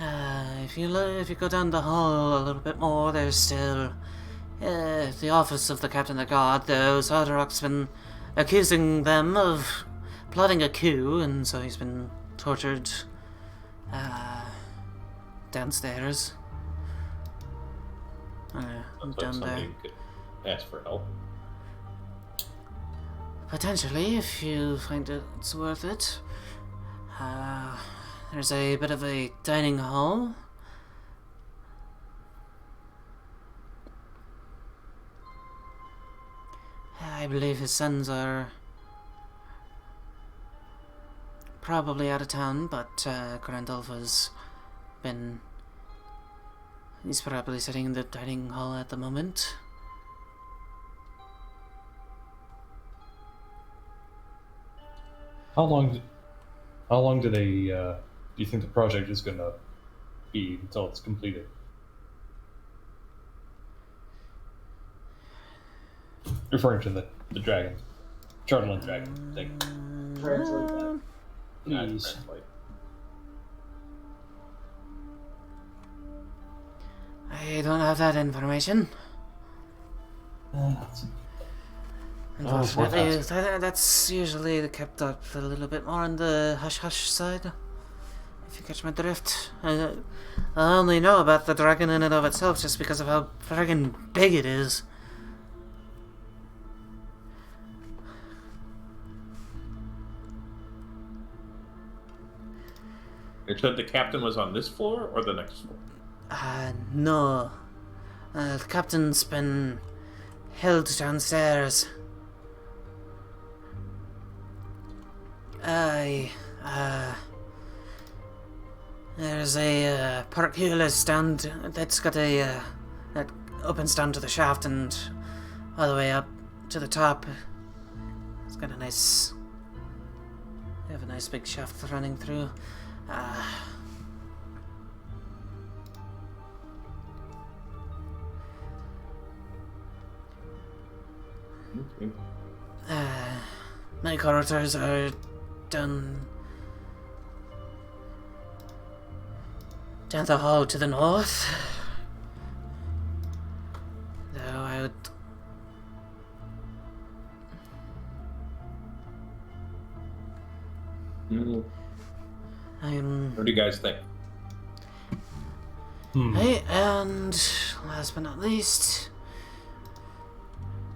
if you go down the hall a little bit more, there's still the office of the Captain of the Guard. Though Zarok's been accusing them of plotting a coup, and so he's been tortured downstairs. Looks like Down somebody there. could ask for help. Potentially, if you find it's worth it. There's a bit of a dining hall. I believe his sons are probably out of town, but Grandolpha's been... He's probably sitting in the dining hall at the moment. How long do they do you think the project is gonna be until it's completed? Referring to the dragon. Chartland dragon thing. Translate that. Please. I don't have that information. Unfortunately, that's usually kept up a little bit more on the hush-hush side, if you catch my drift. I only know about the dragon in and of itself just because of how friggin' big it is. It said the captain was on this floor or the next floor? No. The captain's been held downstairs. There's a Porculus down that's got a that opens down to the shaft and all the way up to the top. It's got a nice... They have a nice big shaft running through. My corridors are down the hall to the north. Though I would... What do you guys think? Hey, and last but not least,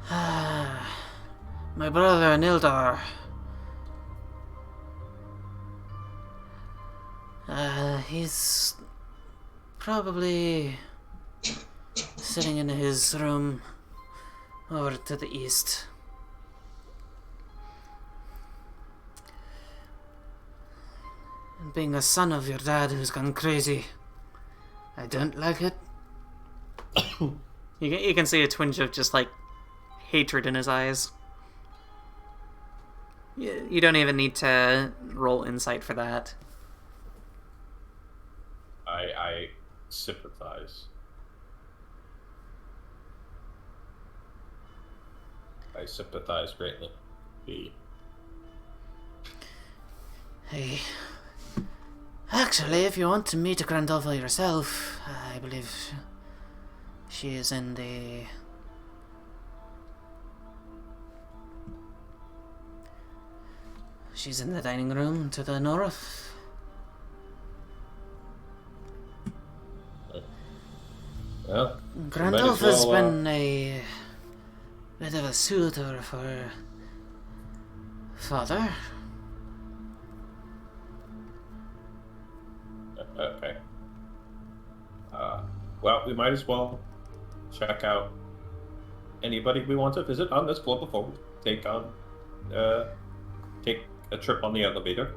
my brother Nildar. He's probably sitting in his room over to the east. And being a son of your dad who's gone crazy, I don't like it. You can see a twinge of just like hatred in his eyes. You don't even need to roll insight for that. I sympathize. I sympathize greatly. Hey. Actually, if you want to meet a Grandolpha yourself, I believe she is in the... She's in the dining room to the north. Well, Grandolpha's been a bit of a suitor for father. Okay. Well, we might as well check out anybody we want to visit on this floor before we take a trip on the elevator,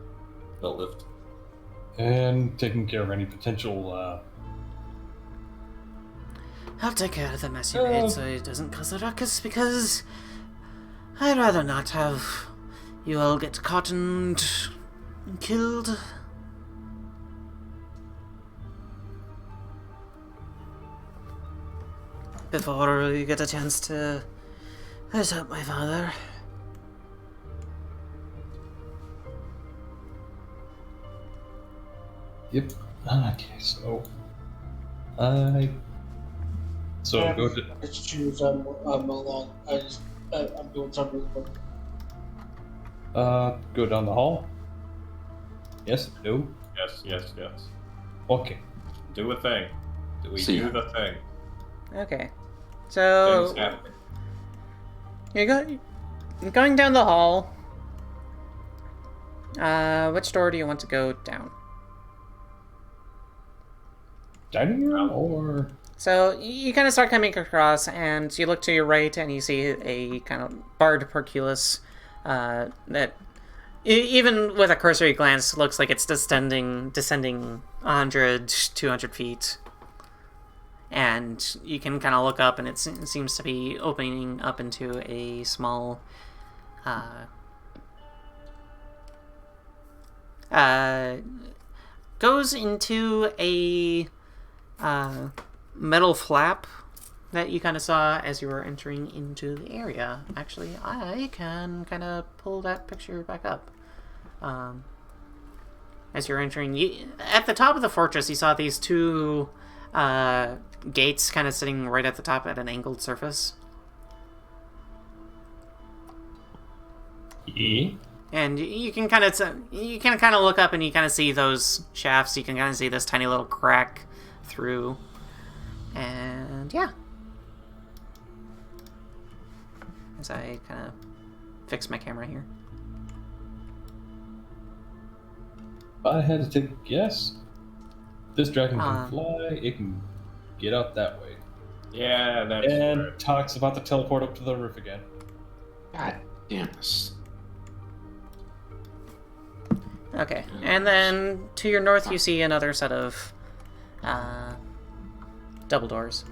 the lift. And taking care of any potential, I'll take care of the mess you made so it doesn't cause a ruckus, because I'd rather not have you all get caught and killed. Before you get a chance to visit my father. Yep. Okay, so... go to... Let's choose. I'm along. I'm doing something. Go down the hall? Yes? No? Yes. Okay. Do a thing. See ya. Do the thing? Okay. So, Things happen. you're going down the hall. Which door do you want to go down? Dining room or... So, you kind of start coming across, and you look to your right, and you see a kind of barred porculus that, even with a cursory glance, looks like it's descending 100, 200 feet. And you can kind of look up, and it seems to be opening up into a small, goes into a metal flap that you kind of saw as you were entering into the area. Actually, I can kind of pull that picture back up. As you're entering, at the top of the fortress, you saw these two gates kind of sitting right at the top at an angled surface. Yeah. And you can kind of look up and you kind of see those shafts. You can kind of see this tiny little crack through. And yeah. As I kind of fix my camera here. If I had to take a guess, this dragon can fly, it can get up that way. Yeah, that's And right. Tok's about to teleport up to the roof again. God damn this. Okay, and then to your north you see another set of double doors.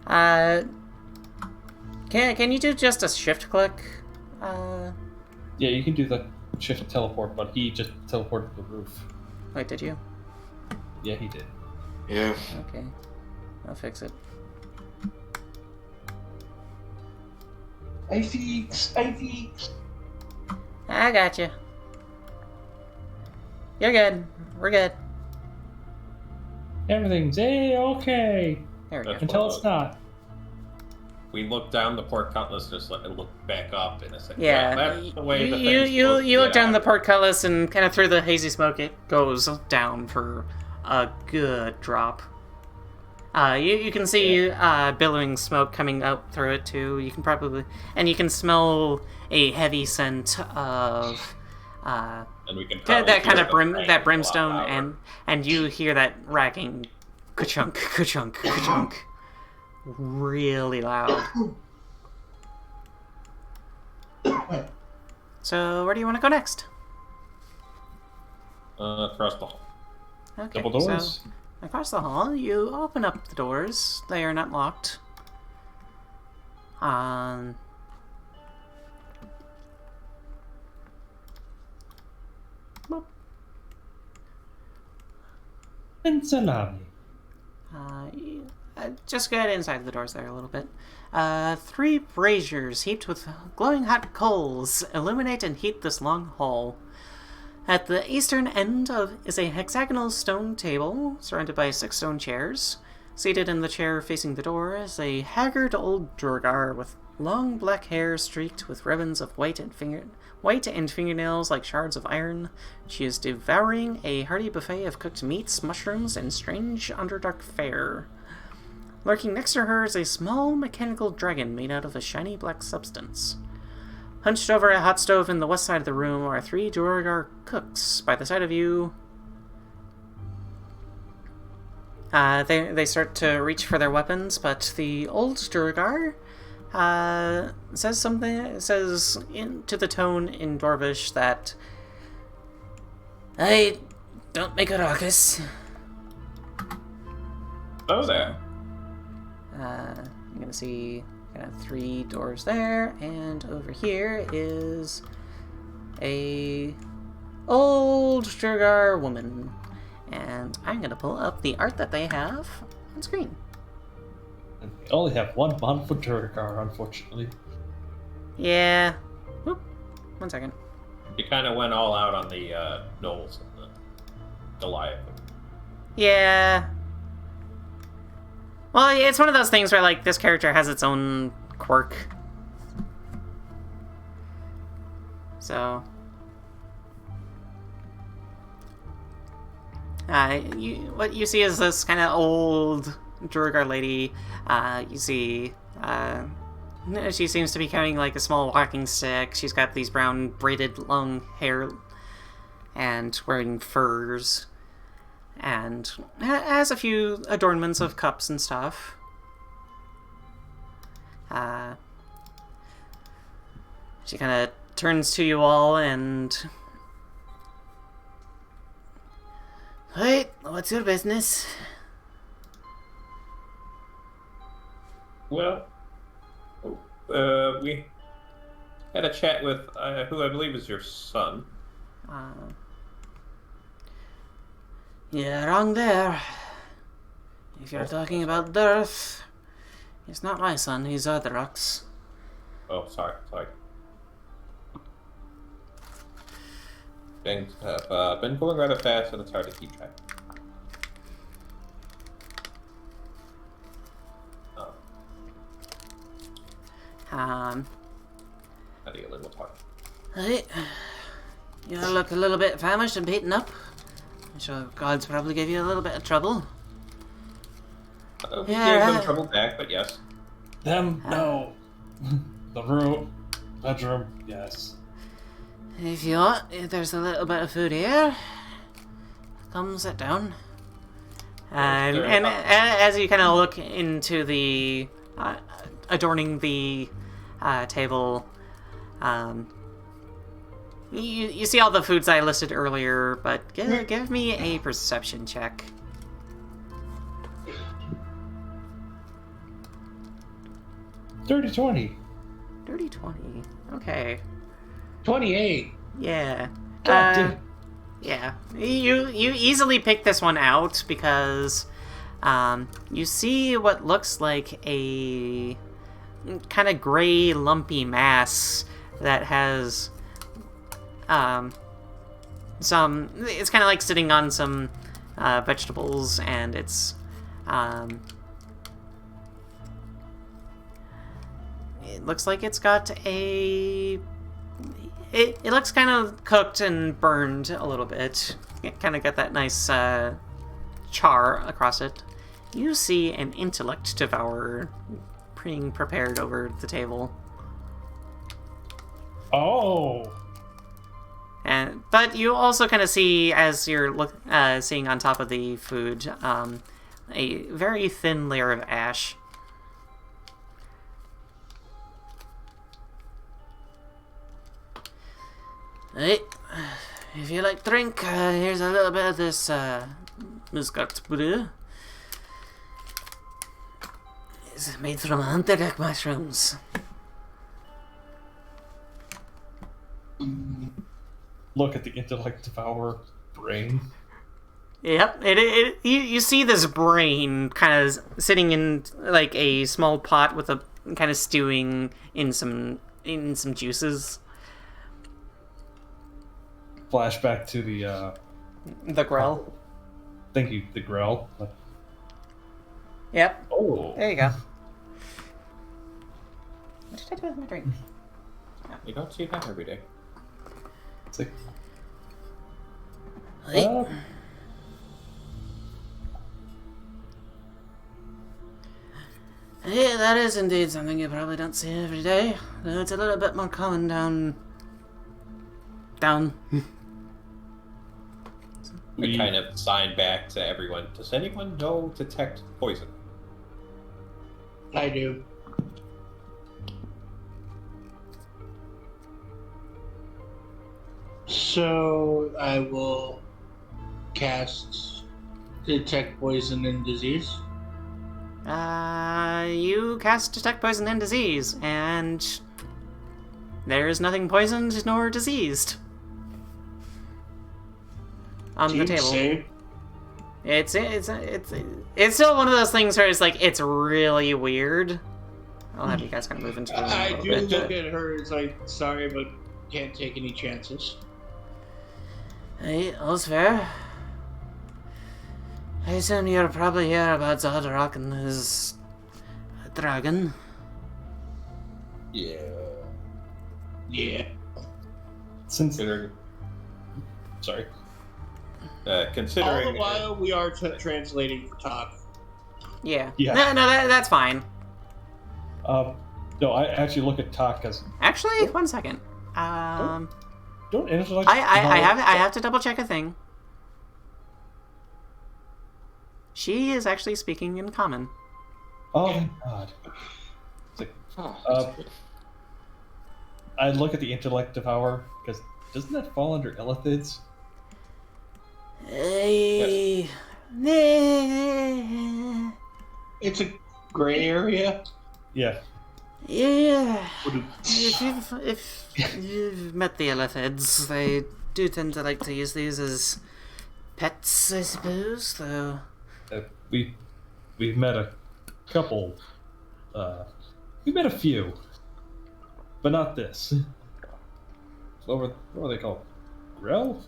Can you do just a shift click? Yeah, you can do the shift teleport, but he just teleported to the roof. Wait, did you? Yeah, he did. Yeah. Okay, I'll fix it. I fix. I got you. You're good. We're good. Everything's okay. There we go. That's Until it's not. We look down the portcullis, just let it look back up, and it's like, Yeah, that's the way the you look down the portcullis, and kind of through the hazy smoke, it goes down for a good drop. You can see billowing smoke coming out through it too. You can smell a heavy scent of and we can that kind of that brimstone, and you hear that racking ka-chunk, ka-chunk, ka-chunk, really loud. So where do you want to go next? across the hall. Okay, Double doors. so across the hall, you open up the doors. They are not locked. And salami. Just get inside the doors there a little bit. 3 braziers heaped with glowing hot coals illuminate and heat this long hall. At the eastern end is a hexagonal stone table surrounded by 6 stone chairs. Seated in the chair facing the door is a haggard old Duergar with long black hair streaked with ribbons of white and fingernails like shards of iron. She is devouring a hearty buffet of cooked meats, mushrooms, and strange underdark fare. Lurking next to her is a small mechanical dragon made out of a shiny black substance. Hunched over a hot stove in the west side of the room are 3 Duergar cooks. By the side of you, they start to reach for their weapons, but the old Duergar says to the tone in Dwarvish that, "Hey, don't make a ruckus." Oh, there. I'm gonna see kind of 3 doors there, and over here is a old Duergar woman. And I'm gonna pull up the art that they have on screen. And we only have one bond for Duergar, unfortunately. Yeah. Whoop. 1 second. You kind of went all out on the Knolls and the Goliath. Yeah. Well, it's one of those things where, like, this character has its own quirk. So... what you see is this kind of old Duergar lady. You see, she seems to be carrying like a small walking stick. She's got these brown braided long hair and wearing furs. And has a few adornments of cups and stuff. She kind of turns to you all and... "Hey, what's your business?" Well, we had a chat with who I believe is your son. You're wrong there. If you're talking about Dearth, he's not my son, he's Otherux. Oh, sorry. Things have been going rather fast, and it's hard to keep track. How do you live with talk? Hey, you look a little bit famished and beaten up. I'm sure gods probably gave you a little bit of trouble. We gave them trouble back, but yes. Them, no. The room, bedroom, yes. If you want, there's a little bit of food here. Come sit down. And as you kind of look into the adorning the table, you see all the foods I listed earlier, but give me a perception check. Dirty 20. Dirty 20. Okay. 28. Yeah. God damn. Yeah. You easily pick this one out because you see what looks like a kind of gray, lumpy mass that has some... It's kind of like sitting on some vegetables, and it's... it looks like it's got a... It looks kind of cooked and burned a little bit. It kind of got that nice char across it. You see an intellect devourer being prepared over the table. Oh! But you also kind of see, as you're seeing on top of the food, a very thin layer of ash. Hey, if you like drink, here's a little bit of this muscat brew. It's made from hunterdeck mushrooms. look at the intellect devour brain. Yep. You see this brain kind of sitting in like a small pot with a kind of stewing in some juices. Flashback to The Grell. Thank you, the Grell. Yep. Oh. There you go. What did I do with my drink? You don't see that every day. It's like, Yeah, that is indeed something you probably don't see every day. Though it's a little bit more common down. We kind of sign back to everyone. Does anyone know detect poison? I do. So I will cast Detect Poison and Disease. You cast Detect Poison and Disease, and there's nothing poisoned nor diseased on the table. Save. It's still one of those things where it's like, it's really weird. I'll have you guys kind of move into the room I a do little bit. look at her. It's like, sorry, but can't take any chances. Hey, all's fair. I assume you're probably here about Zodrock and his dragon. Yeah. Yeah. since Considering, sorry, All considering the while, we are translating for Tok. Yeah. Yeah. No, that's fine. no, I actually look at Tok as Actually, one second. don't intellect. I have to double check a thing. She is actually speaking in common. Oh thank God. It's like, I look at the intellect devour because doesn't that fall under Illithids? Hey. It's a gray area. Yeah. Yeah. If you've met the Illithids, they do tend to like to use these as pets, I suppose, though. We've met a couple. We met a few, but not this. What were they called? Grell?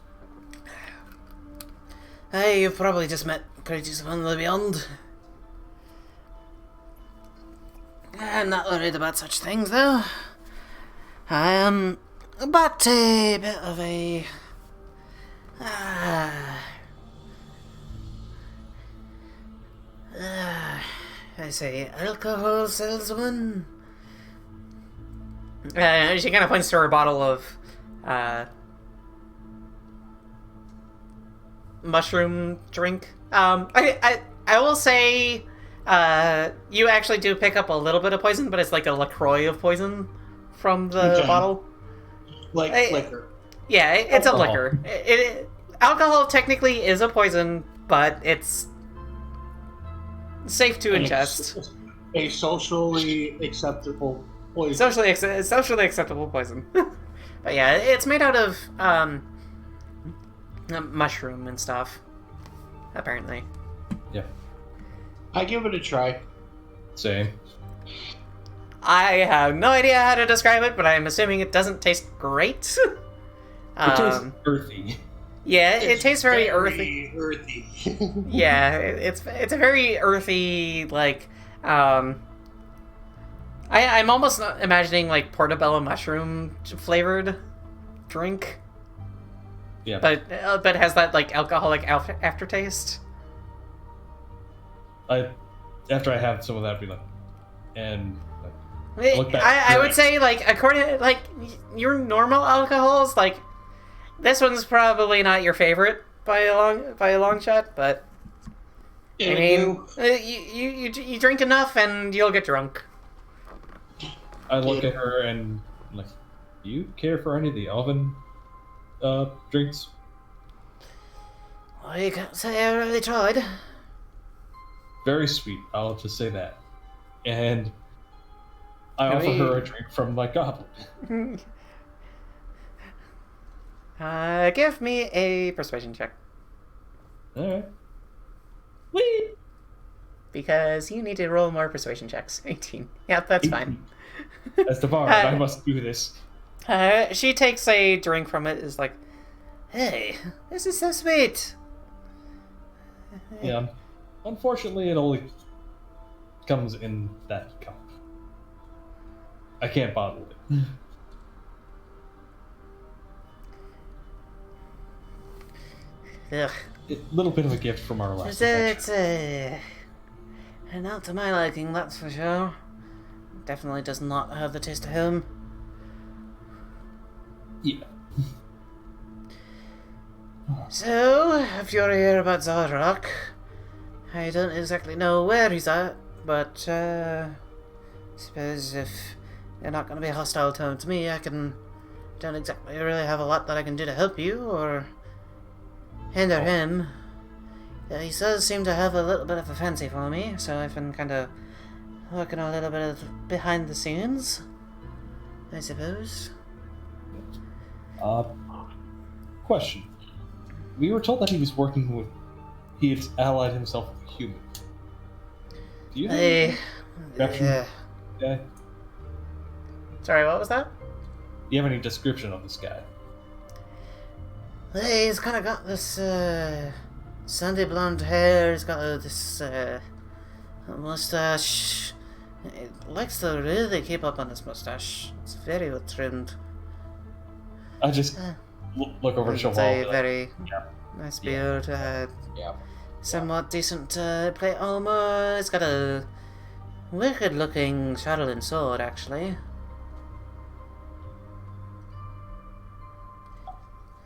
Hey, you've probably just met creatures from the beyond. I'm not worried about such things, though. I am but a bit of a... I say, alcohol salesman. She kind of points to her bottle of mushroom drink. I will say, you actually do pick up a little bit of poison, but it's like a LaCroix of poison from the bottle. Like liquor. Yeah, it's Alcohol. a liquor. Alcohol technically is a poison, but it's safe to ingest. A socially acceptable poison. Socially acceptable poison. But yeah, it's made out of mushroom and stuff. Apparently. Yeah. I give it a try. Same. I have no idea how to describe it, but I'm assuming it doesn't taste great. It tastes earthy. Yeah, it tastes very earthy. Earthy. Yeah, it's a very earthy, like, I'm almost imagining, like, portobello mushroom flavored drink. Yeah. But it has that, like, alcoholic aftertaste. After I have some of that, I'd be like, and like, look back. I would say, like, according to, like, your normal alcohols, like, this one's probably not your favorite by a long shot, but I mean, you drink enough and you'll get drunk. I look at her and I'm like, do you care for any of the oven drinks? Well, you can't say I really tried. Very sweet, I'll just say that. And I offer her a drink from my goblet. Give me a persuasion check. Alright. Whee! Because you need to roll more persuasion checks. 18. Yeah, that's fine. That's the bar. I must do this. She takes a drink from it, is like, hey, this is so sweet. Yeah. Unfortunately, it only comes in that cup. I can't bottle it. Ugh. A little bit of a gift from our last adventure. It's not to my liking, that's for sure. Definitely does not have the taste of home. Yeah. So, if you're here about Zardrock, I don't exactly know where he's at, but I suppose if you're not going to be hostile towards me, don't exactly really have a lot that I can do to help you, or hinder him. He does seem to have a little bit of a fancy for me, so I've been kind of working a little bit of behind the scenes, I suppose. Question. We were told that he was working with... He had allied himself with a human. Do you know? Guy? Sorry, what was that? Do you have any description of this guy? He's kind of got this sandy blonde hair. He's got this mustache. He likes to really keep up on his mustache. It's very well trimmed. I just look over to Sho Val. It's a very nice beard. Somewhat decent plate armor. He's got a wicked-looking Shadowland sword, actually.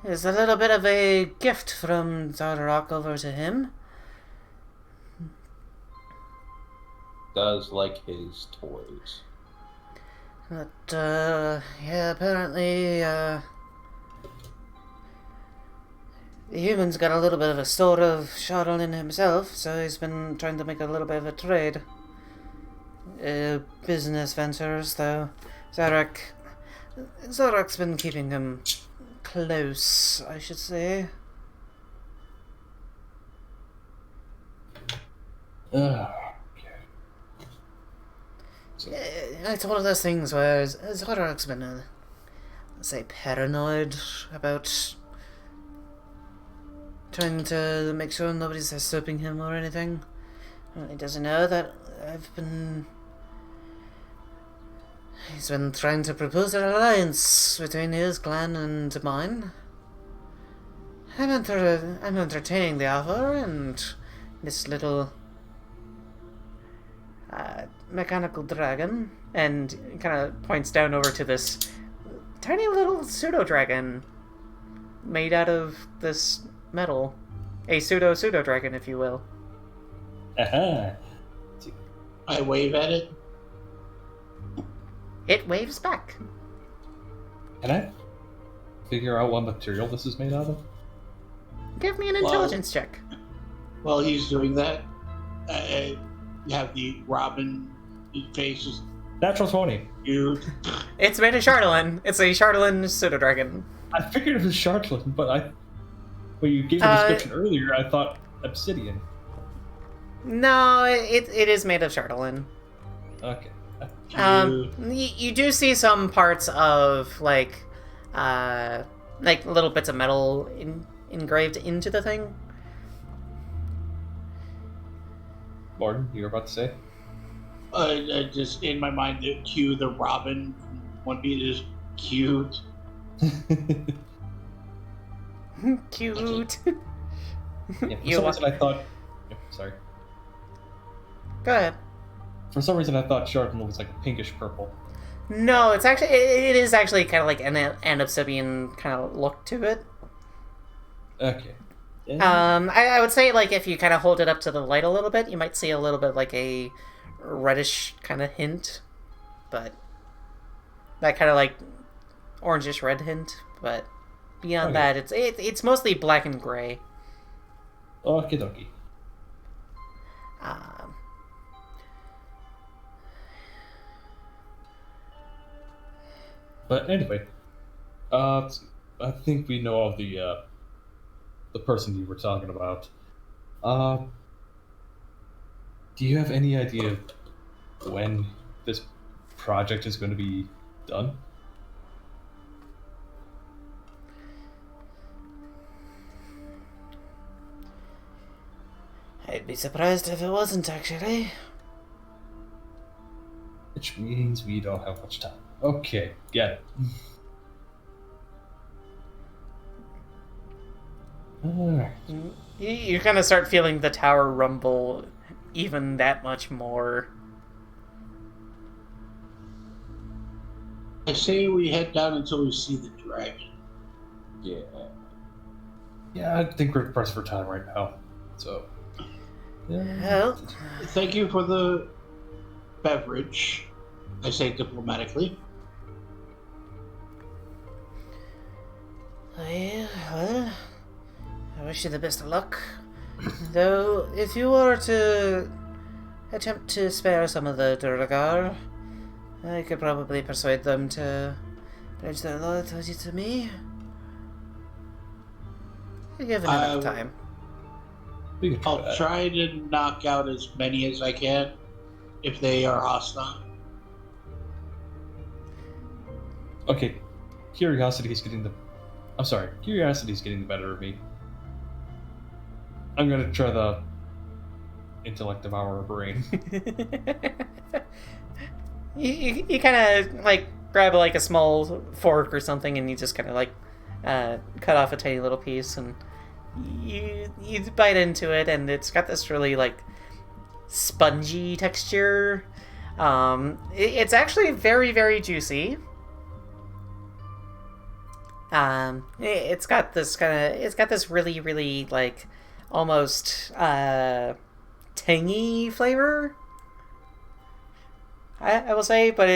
There's a little bit of a gift from Zardrock over to him. Does like his toys. But, yeah, apparently, the human's got a little bit of a store of Shadowland himself, so he's been trying to make a little bit of a trade. Business ventures, though. Zardrock's been keeping him close, I should say. It's one of those things where Zardrock's been, let's say, paranoid about trying to make sure nobody's usurping him or anything. He doesn't know that he's been trying to propose an alliance between his clan and mine. I'm entertaining the offer, and this little mechanical dragon, and kind of points down over to this tiny little pseudo-dragon made out of this metal. A pseudo-dragon, if you will. Aha! I wave at it. It waves back. Can I figure out what material this is made out of? Give me an intelligence check. While he's doing that, you have the Robin face is Natural 20. huge. It's made of Shardolin. It's a Shardolin pseudo-dragon. I figured it was Shardolin, but when you gave the description earlier, I thought obsidian. No, it is made of Shardolin. Okay. You do see some parts of like little bits of metal engraved into the thing. Mordin, you were about to say? I just in my mind the Robin from One Piece is cute. Cute. Yeah, for some reason I thought... sorry. Go ahead. For some reason I thought Shardolin was like a pinkish purple. No, it's actually it is actually kind of like an obsidian kind of look to it. Okay. I would say like if you kind of hold it up to the light a little bit, you might see a little bit like a reddish kind of hint, but that kind of like orangish red hint. But beyond that, it's mostly black and gray. Okie dokie. But anyway, let's see. I think we know of the person you were talking about. Do you have any idea when this project is going to be done? I'd be surprised if it wasn't, actually. Which means we don't have much time. Okay, get it. Alright. You kind of start feeling the tower rumble even that much more. I say we head down until we see the dragon. Yeah. Yeah, I think we're pressed for time right now. So. Yeah. Well, Thank you for the beverage. I say diplomatically. well, I wish you the best of luck. Though, if you were to attempt to spare some of the Tul'kir, I could probably persuade them to pledge their loyalty to me. Given enough time. We can try I'll that. try to knock out as many as I can if they are hostile. Okay, curiosity is getting the better of me. I'm gonna try the intellect of our brain. you kind of like grab like a small fork or something, and you just kind of like cut off a tiny little piece, and you bite into it, and it's got this really like spongy texture. It's actually very, very juicy. It's got this really, really like almost tangy flavor. I will say, but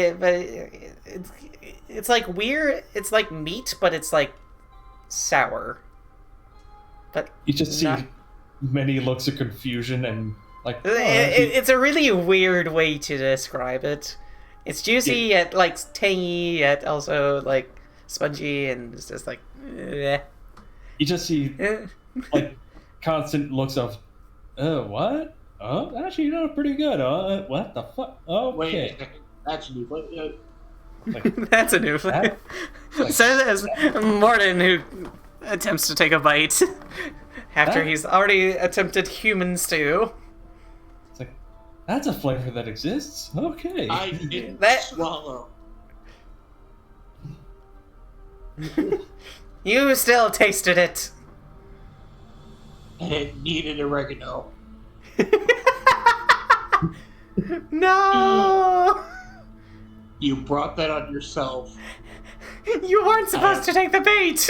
it's like weird. It's like meat, but it's like sour. But You just see many looks of confusion and like. it's a really weird way to describe it. It's juicy yet like tangy yet also like spongy, and it's just like. You just see like constant looks of, what? Oh, actually, you know, pretty good. What the fuck? Okay. Wait a second. That's new. But, Like, That's a new flavor. like- Says Mordin, who attempts to take a bite after That- he's already attempted human stew. it's like, that's a flavor that exists. Okay. I didn't That- swallow. You still tasted it. And it needed oregano. No! You brought that on yourself. You weren't supposed to take the bait!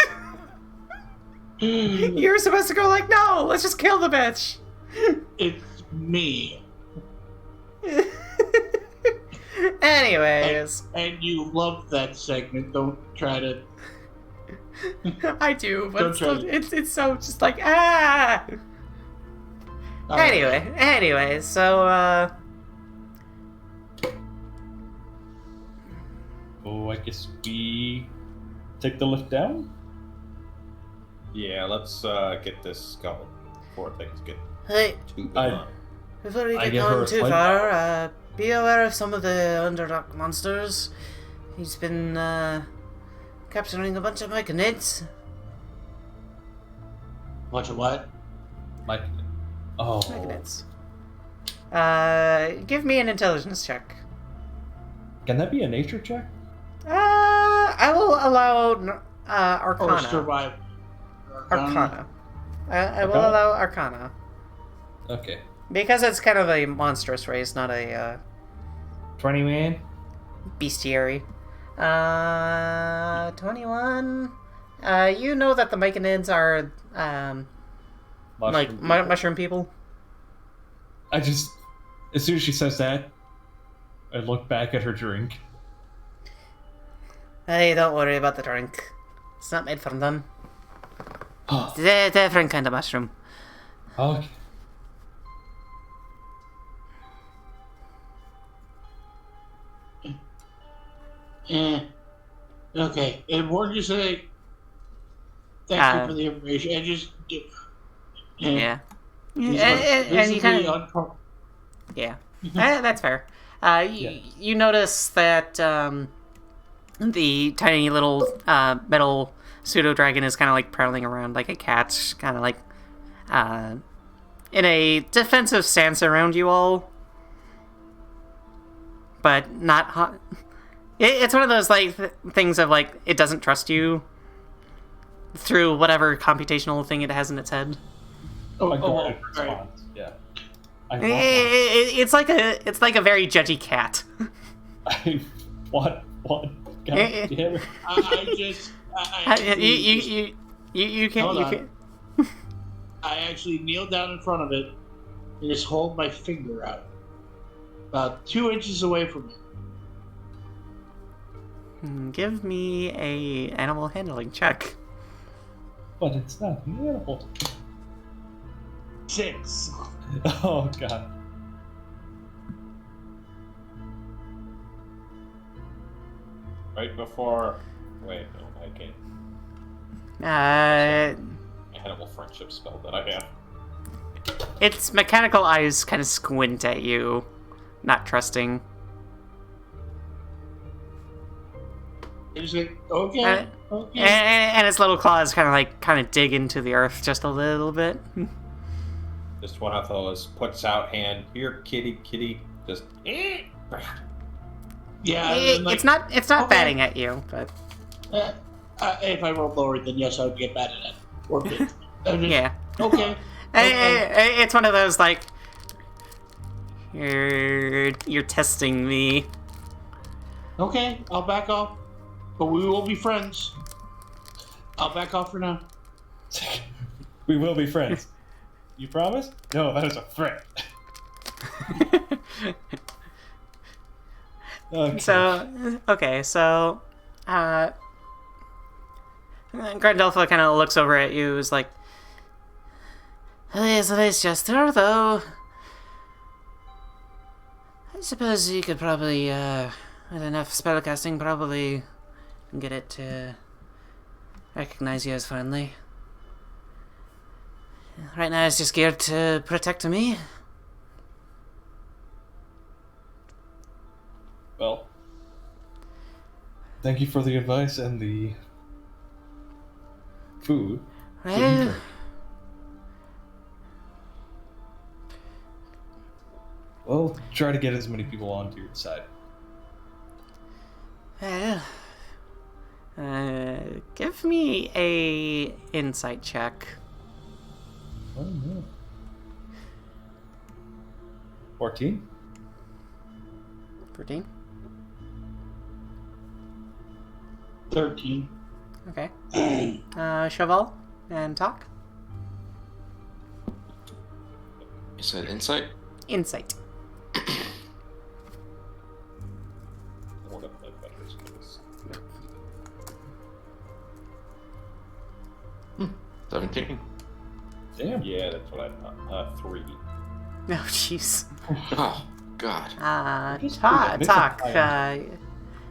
You were supposed to go like, no, let's just kill the bitch! It's me. Anyways. And you loved that segment. Don't try to... I do, but Don't it's, still, try. it's so just like, ah! Anyway, so, Oh, I guess we take the lift down. Yeah, let's get this going before things get hey, too I- gone. before we I get give her going a too slight- far, be aware of some of the Underdark monsters. He's been, capturing a bunch of myconids. Bunch of what? Like, oh, Myconids. Give me an intelligence check. can that be a nature check? I will allow, Or Arcana. survival? Arcana. I will Arcana? allow Arcana. Okay. Because it's kind of a monstrous race, not a, 20 man. bestiary. 21. You know that the myconids are, like, mushroom people? I just, as soon as she says that, I look back at her drink. Hey, don't worry about the drink. It's not made from them. Oh, It's a different kind of mushroom. okay. Okay. And what did you say? Thank you for the information. I just Yeah. and you kind of yeah. That's fair. You notice that the tiny little metal pseudo dragon is kind of like prowling around like a cat, kind of like in a defensive stance around you all, but not hot. It's one of those like things of like it doesn't trust you through whatever computational thing it has in its head. Right. Yeah. It's like a very judgy cat. What? God damn it. You can't. I actually kneel down in front of it and just hold my finger out, about 2 inches away from it. Give me a animal handling check. But it's not an animal. 6. Oh god. Right before. Wait, no, I can't. Animal friendship spell that I have. Its mechanical eyes kind of squint at you, not trusting. It's like, okay. And its little claws kind of dig into the earth just a little bit. Just one of those puts out hand. Here, kitty. Just. Yeah. It's not batting at you, but. If I rolled lower, then yes, I would get batted at. Or bit. Yeah. Okay. It's one of those like. You're testing me. Okay, I'll back off. But we will be friends. I'll back off for now. We will be friends. You promise? No, that is a threat. Okay. So, Grandelfa kind of looks over at you, is like, "It's a nice gesture, though. I suppose you could probably, with enough spellcasting, probably get it to recognize you as friendly. Right now, it's just geared to protect me." Well, thank you for the advice and the food. Well, well, try to get as many people onto your side. Give me a insight check. Oh, no. 14? 14? 13. Okay. Sho Val and Tok? You said insight? Insight. One of my better skills. 17. Damn. Yeah, that's what I thought. 3. Oh, jeez. Oh, God. Tok,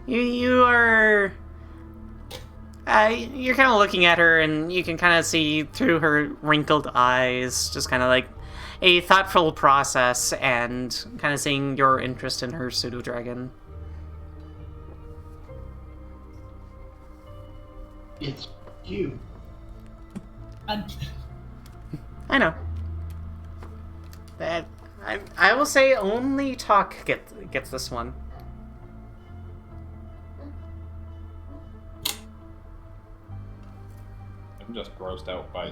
you are... you're kind of looking at her, and you can kind of see through her wrinkled eyes, just kind of like a thoughtful process, and kind of seeing your interest in her pseudo-dragon. It's you. I know. That I will say only Tok gets this one. I'm just grossed out by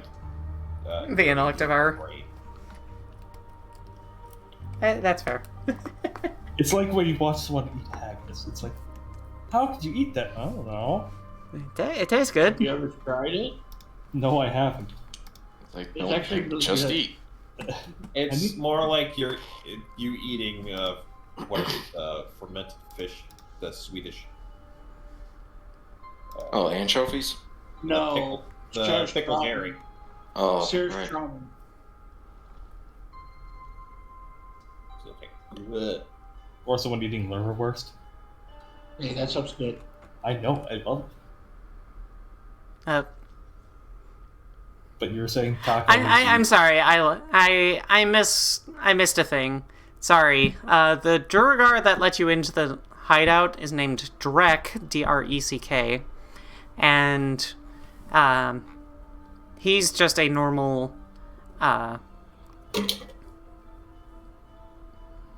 The intellect of our... brain. That's fair. It's like when you watch someone eat haggis. It's like, how could you eat that? I don't know. It tastes good. You ever tried it? No, I haven't. Like, It's no, actually really just good. eat. It's more like you eating what is it? Fermented fish, the Swedish. Oh, anchovies? No. The pickled herring. Oh, Serious right. trauma. Or someone eating liverwurst. Hey, that sounds good. I know, I love But you were saying Tok. I'm sorry. I missed a thing. Sorry. The Duergar that let you into the hideout is named Drek, Dreck, and he's just a normal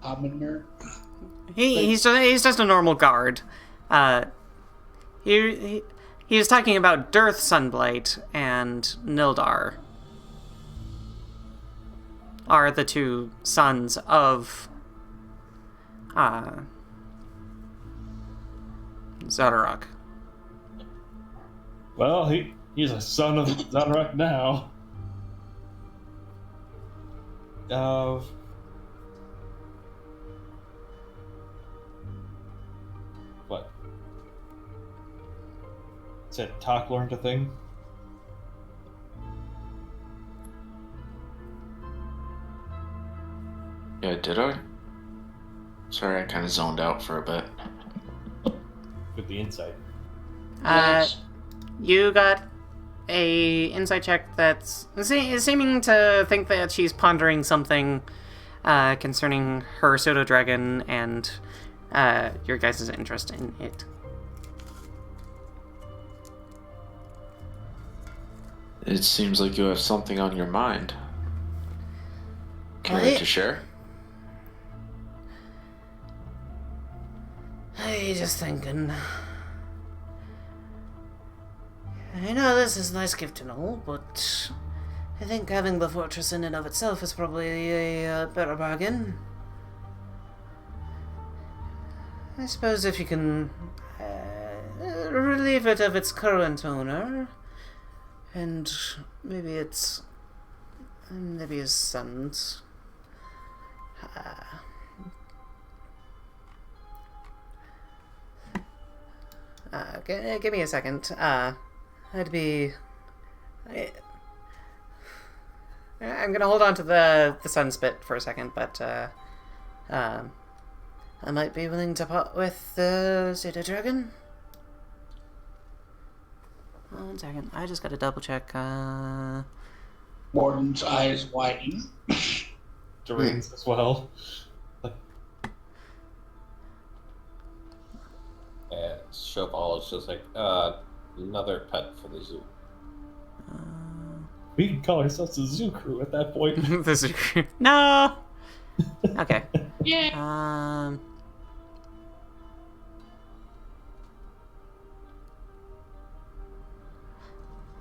Commoner. He's just a normal guard. He was talking about Dearth Sunblight and Nildar are the two sons of Zadarok. Well, he's a son of Zadarok now. What? Said Tok learned a thing? Yeah, did I? Sorry, I kind of zoned out for a bit. With the insight. You got a insight check that's seeming to think that she's pondering something concerning her pseudo-dragon and your guys' interest in it. It seems like you have something on your mind. Care to share? I just thinking. I know this is a nice gift and all, but I think having the fortress in and of itself is probably a better bargain. I suppose if you can relieve it of its current owner, and maybe his sons. Give me a second. I'm gonna hold on to the sunspit for a second, but I might be willing to part with the pseudo dragon. 1 second. I just gotta double check. Mordin's eyes widen. Dearaen's as well. And Sho Val is just like, another pet for the zoo. We can call ourselves the zoo crew at that point. The zoo crew. No! Okay. Yeah.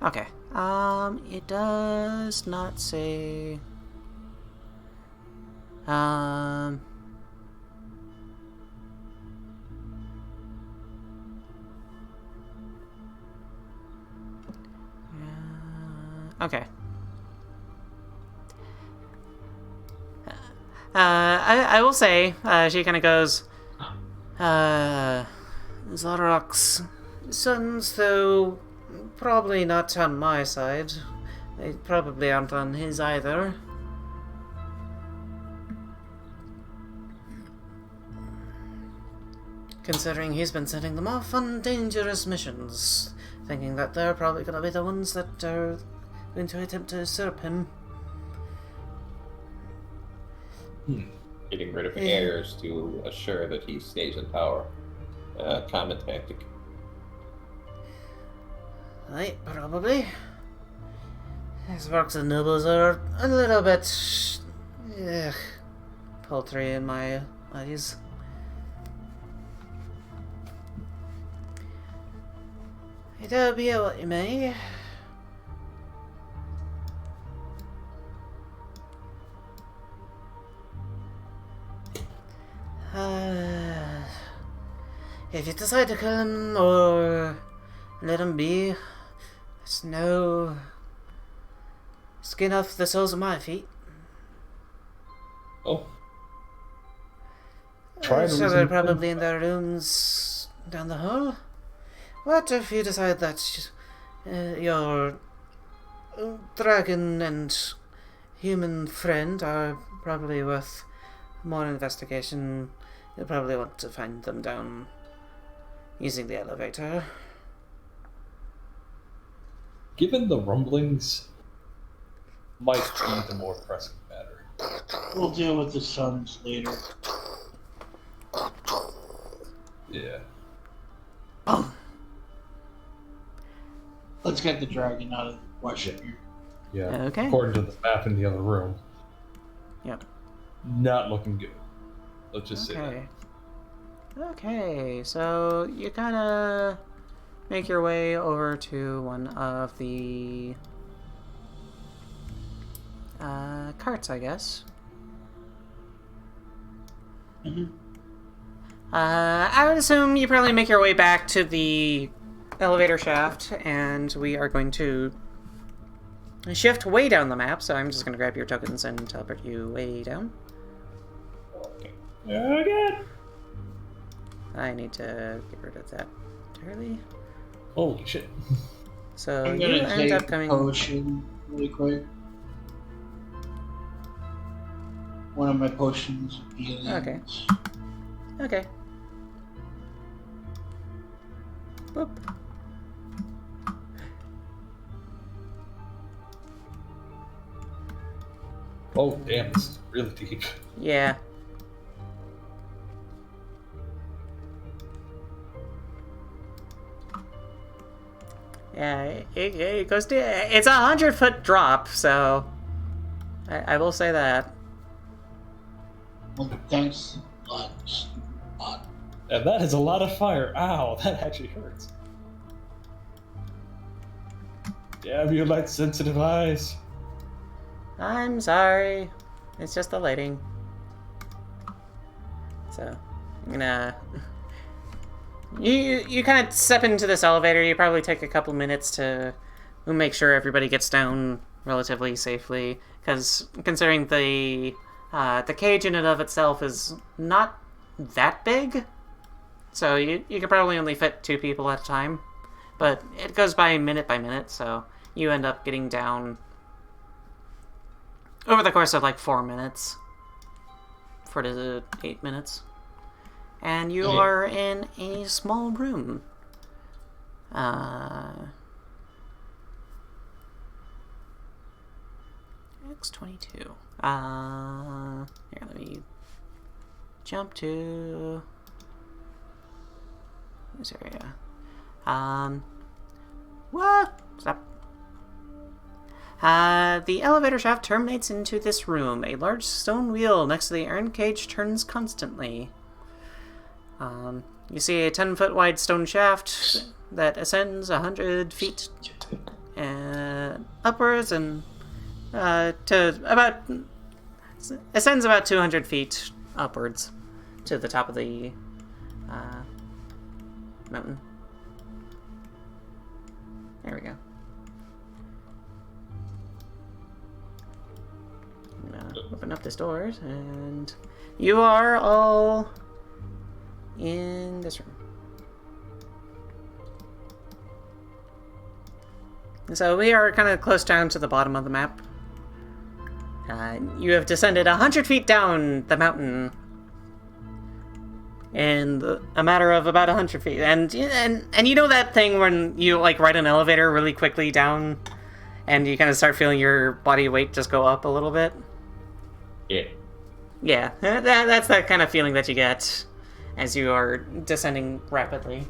Okay. It does not say... Okay. I will say, she kind of goes, Zadarok's sons, though probably not on my side. They probably aren't on his either. Considering he's been sending them off on dangerous missions, thinking that they're probably going to be the ones that are going to attempt to usurp him. Getting rid of heirs to assure that he stays in power. Common tactic. Right, probably. His works and nobles are a little bit... paltry in my eyes. It'll be what you may. If you decide to kill him or let him be, there's no skin off the soles of my feet. Oh. So they're probably in their rooms down the hall. What if you decide that your dragon and human friend are probably worth more investigation? You'll probably want to find them down using the elevator. Given the rumblings might be the more pressing matter. We'll deal with the sons later. Yeah. Let's get the dragon out of the question here. Yeah. Okay. According to the map in the other room. Yep. Not looking good. Let's just say that. Okay. Okay, so you kind of make your way over to one of the carts, I guess. Mm-hmm. I would assume you probably make your way back to the elevator shaft, and we are going to shift way down the map, so I'm just going to grab your tokens and teleport you way down. Okay. Oh, God. I need to get rid of that entirely. Holy shit. So I'm you gonna end take up coming... a potion really quick. One of my potions of healing. Okay. Okay. Boop. Oh, damn, this is really deep. Yeah. Yeah, it goes to... It's 100-foot drop, so... I will say that. Well, thanks a lot, stupid bot. And that is a lot of fire. Ow, that actually hurts. Damn, you light sensitive eyes. I'm sorry. It's just the lighting. So, I'm gonna... You kind of step into this elevator. You probably take a couple minutes to make sure everybody gets down relatively safely, because considering the cage in and of itself is not that big, so you could probably only fit 2 people at a time. But it goes by minute, so you end up getting down over the course of like 4 minutes. 4 to 8 minutes. And you are in a small room. X22. Here, let me jump to this area. What? Stop. The elevator shaft terminates into this room. A large stone wheel next to the iron cage turns constantly. You see a 10-foot wide stone shaft that ascends 100 feet upwards and ascends about 200 feet upwards to the top of the mountain. There we go. I'm gonna open up this doors, and you are all in this room. So we are kind of close down to the bottom of the map. You have descended 100 feet down the mountain in a matter of about 100 feet. And you know that thing when you like ride an elevator really quickly down and you kind of start feeling your body weight just go up a little bit? Yeah. Yeah, that's that kind of feeling that you get as you are descending rapidly.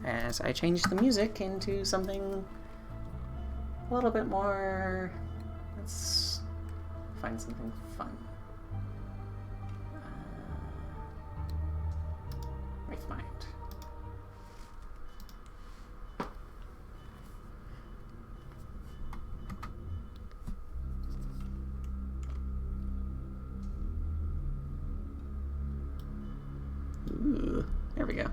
As I change the music into something a little bit more... Let's find something fun. Wraith Mind. Ooh, there we go.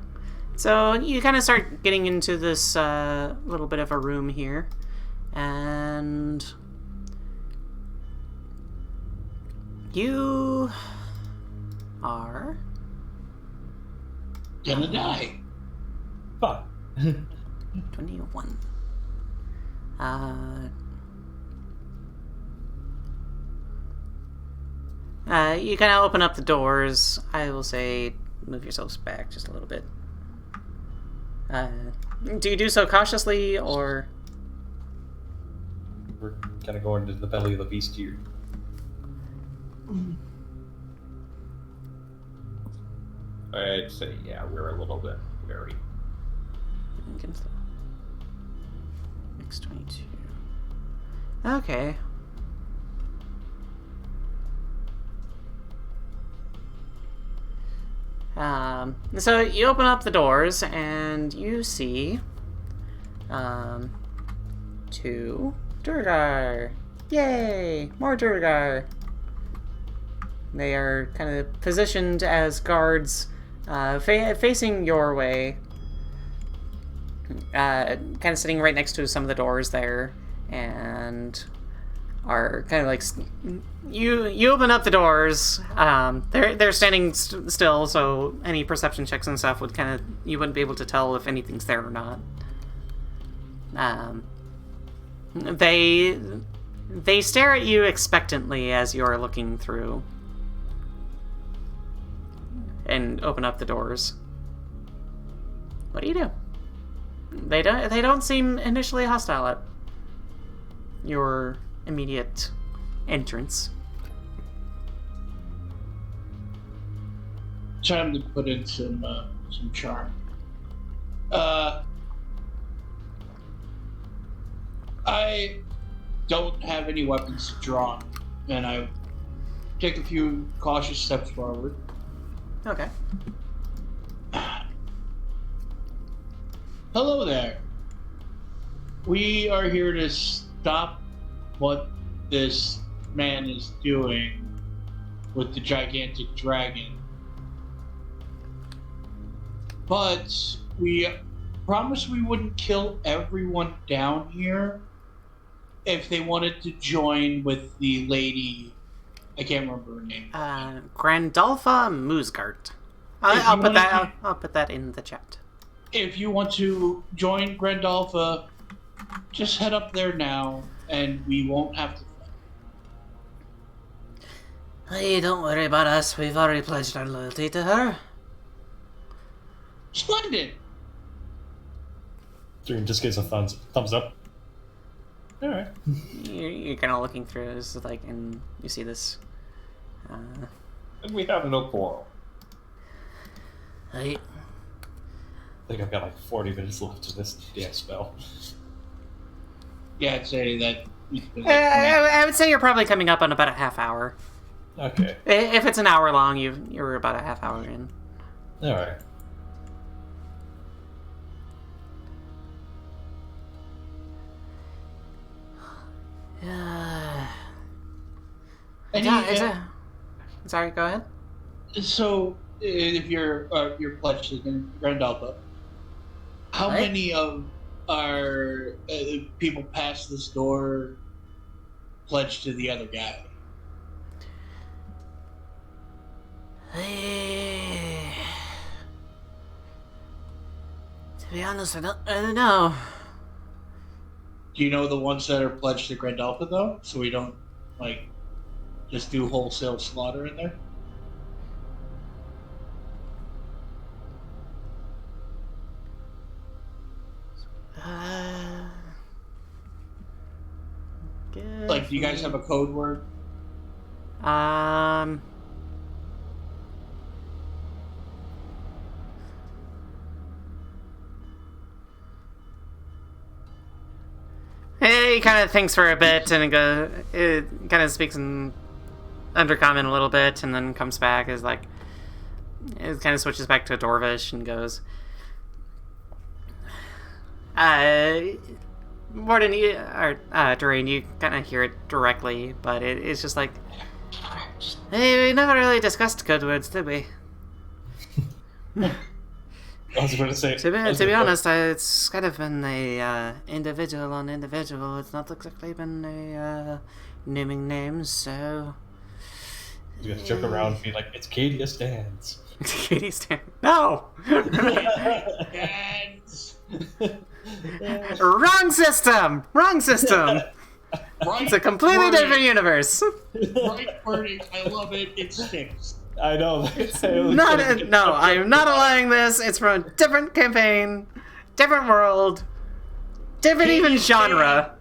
So you kind of start getting into this little bit of a room here, and you are Gonna die. Fuck. 21. You kind of open up the doors. I will say move yourselves back just a little bit. Do you do so cautiously, or...? We're kind of going into the belly of the beast here. I'd say, yeah, we're a little bit wary. X22. Okay. So you open up the doors and you see, 2 Duergar. Yay! More Duergar. They are kind of positioned as guards, facing your way. Kind of sitting right next to some of the doors there, and are kind of like you open up the doors. They're standing still, so any perception checks and stuff would kind of, you wouldn't be able to tell if anything's there or not. They stare at you expectantly as you're looking through, and open up the doors. What do you do? They don't seem initially hostile at your immediate entrance. Time to put in some charm. I don't have any weapons drawn, and I take a few cautious steps forward. Okay. Hello there. We are here to stop what this man is doing with the gigantic dragon. But we promised we wouldn't kill everyone down here if they wanted to join with the lady. I can't remember her name. Grandalfa Moosgart. I'll put that in the chat. If you want to join Grandalfa, just head up there now, and we won't have to fight. Hey, don't worry about us. We've already pledged our loyalty to her. Splendid! During just gives a thumbs up. Alright. You're kind of looking through this, like, and you see this. And we have no quarrel. Hey. I think I've got like 40 minutes left of this damn spell. Yeah, I'd say that. I would say you're probably coming up on about a half hour. Okay. If it's an hour long, you're about a half hour in. Alright. Sorry, go ahead. So, if you're pledged to Grandalfa, how many of our people past this door pledged to the other guy? To be honest, I don't know. Do you know the ones that are pledged to Grandalfa, though? So we don't, just do wholesale slaughter in there? Do you guys have a code word? He kind of thinks for a bit, and it kind of speaks in Undercommon a little bit, and then comes back as it kind of switches back to Dwarvish and goes, Mordin, Dearaen, you kind of hear it directly, but it's just like, hey, we never really discussed code words, did we? I was about to say. To be honest, it's kind of been a individual on individual. It's not exactly been a naming names, so. You got to joke around and be like, "It's Cadia stands." Cadia stands. No. Stands. Wrong system. Wrong system. Right, it's a completely different universe. Right wording. I love it. It sticks. I know. No, I am not allowing this. It's from a different campaign, different world, different even genre.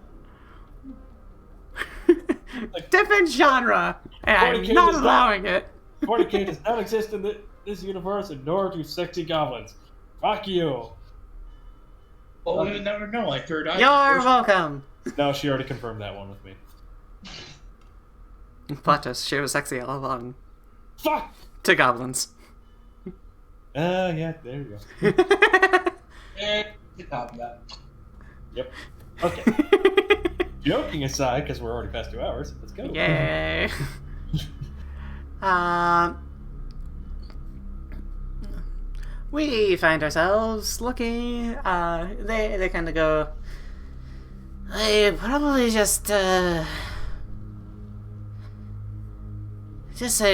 Different genre, and I'm not allowing it. Fornicate does not exist in this universe, and nor do sexy goblins. Fuck you. Well, we would never know. I third eye. You're welcome. No, she already confirmed that one with me. Plot twist, she was sexy all along. Fuck! To goblins. Yeah, there you go. Good copy that. Yep. Okay. Joking aside, because we're already past 2 hours, let's go. Yay. We find ourselves looking, they kind of go, they probably just say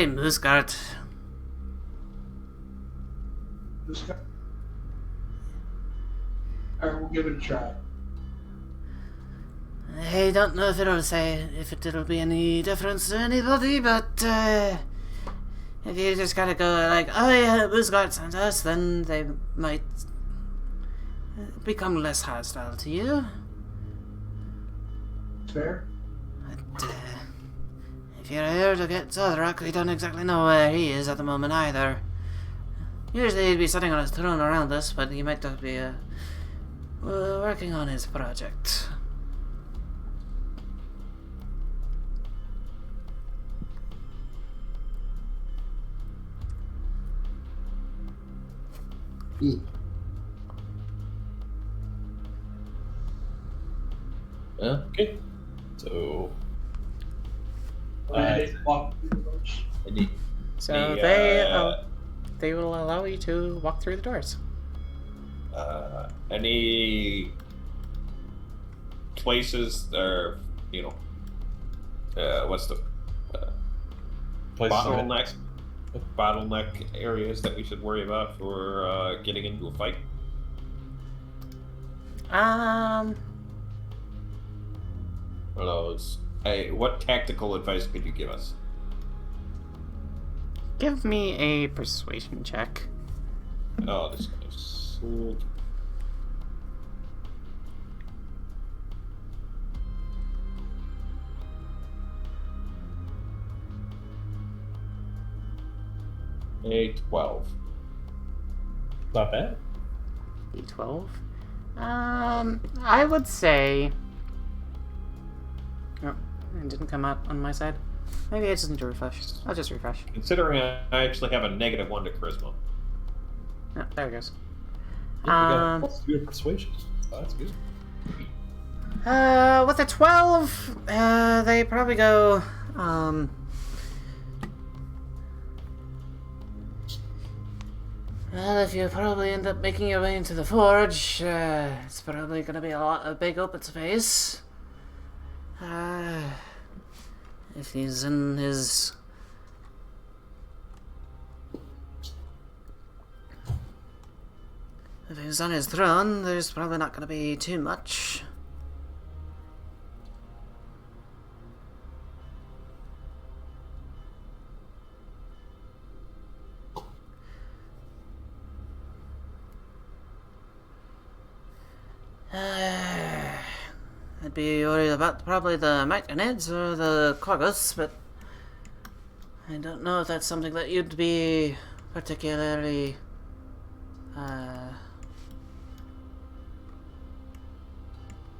Moosegard. Alright, we'll give it a try. I don't know if it'll be any difference to anybody, but if you just gotta go like, oh yeah, Moosegard sent us, then they might become less hostile to you. Fair. But if you're here to get Zodrak, we don't exactly know where he is at the moment either. Usually he'd be sitting on his throne around us, but he might just be working on his project. Okay. So. So they will allow you to walk through the doors. Any places or what's the bottleneck areas that we should worry about for getting into a fight? What tactical advice could you give us? Give me a persuasion check. Oh, this guy's sold. A 12. Not bad. D12. I would say. Oh, it didn't come out on my side. Maybe I just need to refresh. I'll just refresh. Considering I actually have a -1 to charisma. Oh, there it goes. Let's do a persuasion. Oh, that's good. With a 12, they probably go, well, if you probably end up making your way into the forge, it's probably gonna be a big open space. If he's in his... If he's on his throne, there's probably not gonna be too much. I'd be worried about probably the Machinids or the Quaggas, but I don't know if that's something that you'd be particularly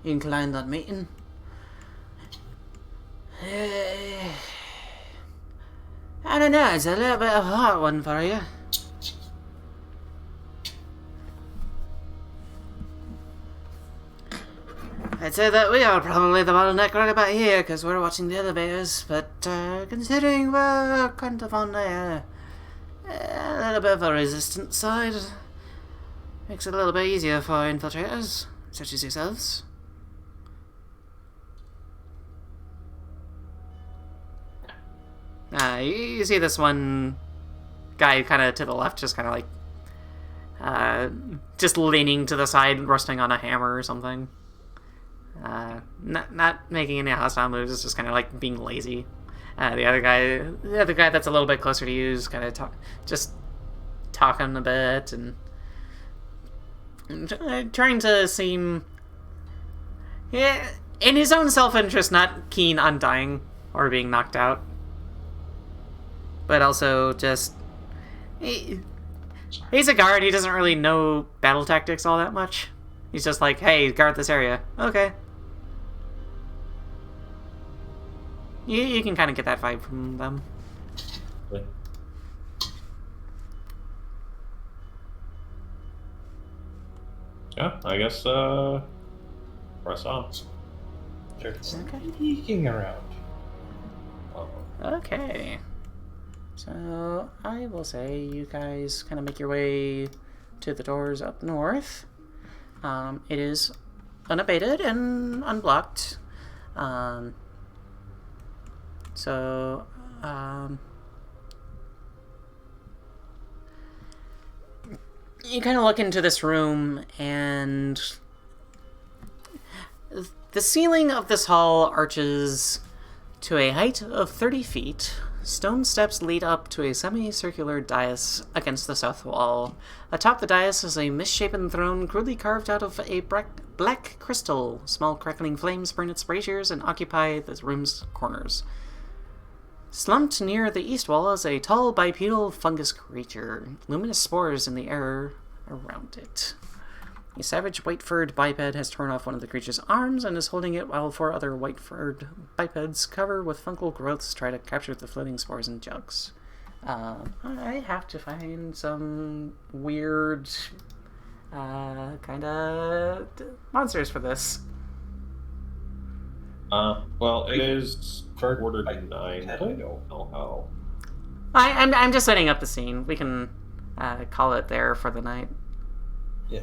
inclined on meeting. I don't know, it's a little bit of a hard one for you. I'd say that we are probably the bottleneck right about here, because we're watching the elevators, but considering we're kind of on a little bit of a resistant side, makes it a little bit easier for infiltrators, such as yourselves. You see this one guy kind of to the left, just kind of like, just leaning to the side, resting on a hammer or something. Not making any hostile moves, it's just kind of like being lazy. The other guy that's a little bit closer to you is kind of talking a bit and trying to seem, in his own self-interest, not keen on dying or being knocked out, but also just he's a guard. He doesn't really know battle tactics all that much. He's just like, hey, guard this area. Okay. You can kind of get that vibe from them. Yeah, I guess, press on. Start sneaking around. Okay. So, I will say you guys kind of make your way to the doors up north. It is unabated and unblocked. You kind of look into this room, and the ceiling of this hall arches to a height of 30 feet. Stone steps lead up to a semicircular dais against the south wall. Atop the dais is a misshapen throne crudely carved out of a black crystal. Small crackling flames burn its braziers and occupy the room's corners. Slumped near the east wall is a tall bipedal fungus creature, luminous spores in the air around it. A savage white-furred biped has torn off one of the creature's arms and is holding it while 4 other white-furred bipeds covered with fungal growths try to capture the floating spores in jugs. I have to find some weird kind of monsters for this. Well, it is quarter to 9. I don't know how. I'm just setting up the scene. We can call it there for the night. Yeah.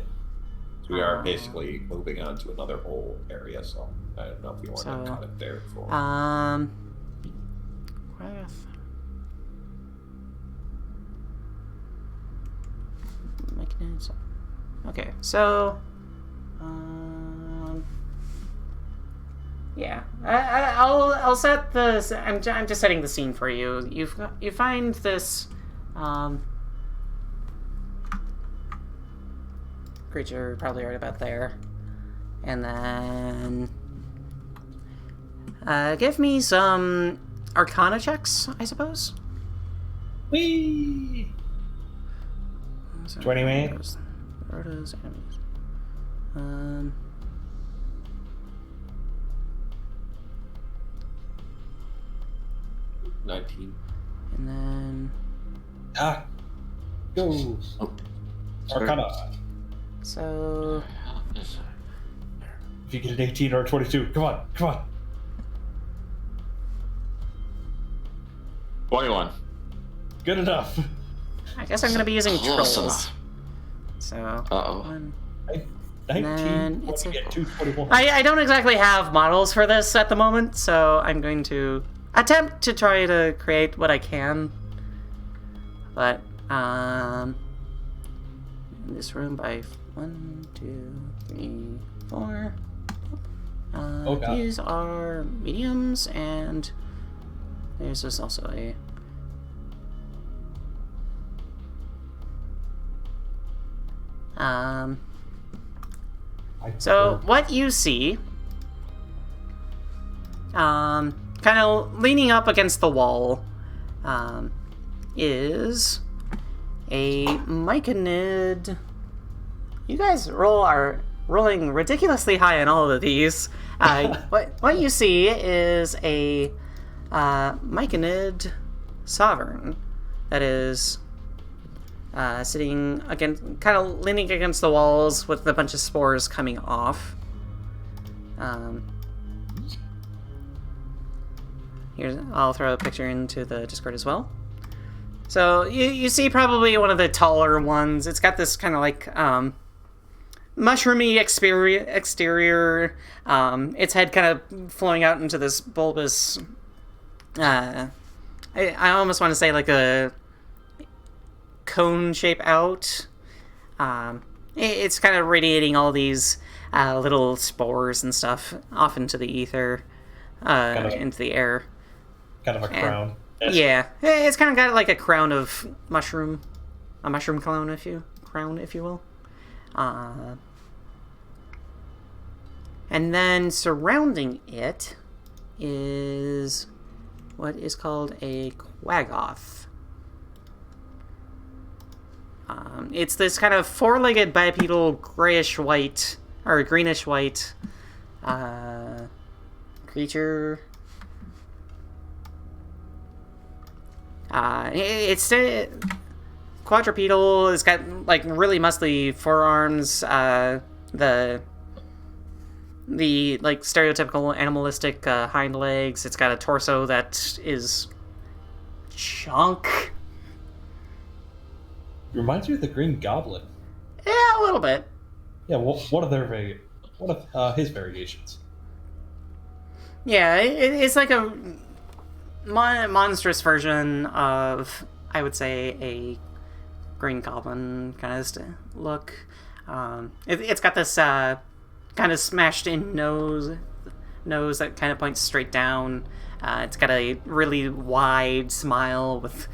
So we are basically moving on to another whole area, so I don't know if you want to cut it there for. Okay, so yeah, I'll set the. I'm just setting the scene for you. You find this creature probably right about there, and then give me some Arcana checks, I suppose. Whee! 20 minutes. Where are those enemies? 19. And then Go. Oh, Arcana. so If you get an 18 or a 22, come on. 21. Good enough. I guess I'm gonna be using Close trolls. enough. So Uh-oh. 1. 19. then it's you a- get 2 21. I don't exactly have models for this at the moment, so I'm going to attempt to try to create what I can. But in this room by 1, 2, 3, 4. Oh, God. These are mediums, and there's this also a. So what you see, kind of leaning up against the wall, is a Myconid. You guys are rolling ridiculously high on all of these. What you see is a Myconid sovereign that is sitting against, kind of leaning against the walls with a bunch of spores coming off. I'll throw a picture into the Discord as well. So you see probably one of the taller ones. It's got this kind of like mushroomy exterior. Its head kind of flowing out into this bulbous. I almost want to say like a cone shape out. It's kind of radiating all these little spores and stuff off into the ether, into the air. Kind of a crown. Yeah, it's kind of got like a crown of mushroom, a mushroom crown, if you will. And then surrounding it is what is called a quaggoth. It's this kind of four-legged bipedal grayish-white, or greenish-white creature. It's quadrupedal. It's got like really muscly forearms. The like stereotypical animalistic hind legs. It's got a torso that is chunk. Reminds me of the Green Goblin. Yeah, a little bit. Yeah, what are his variations? Yeah, it's like a monstrous version of, I would say, a Green Goblin kind of look. It's got this kind of smashed in nose that kind of points straight down. It's got a really wide smile with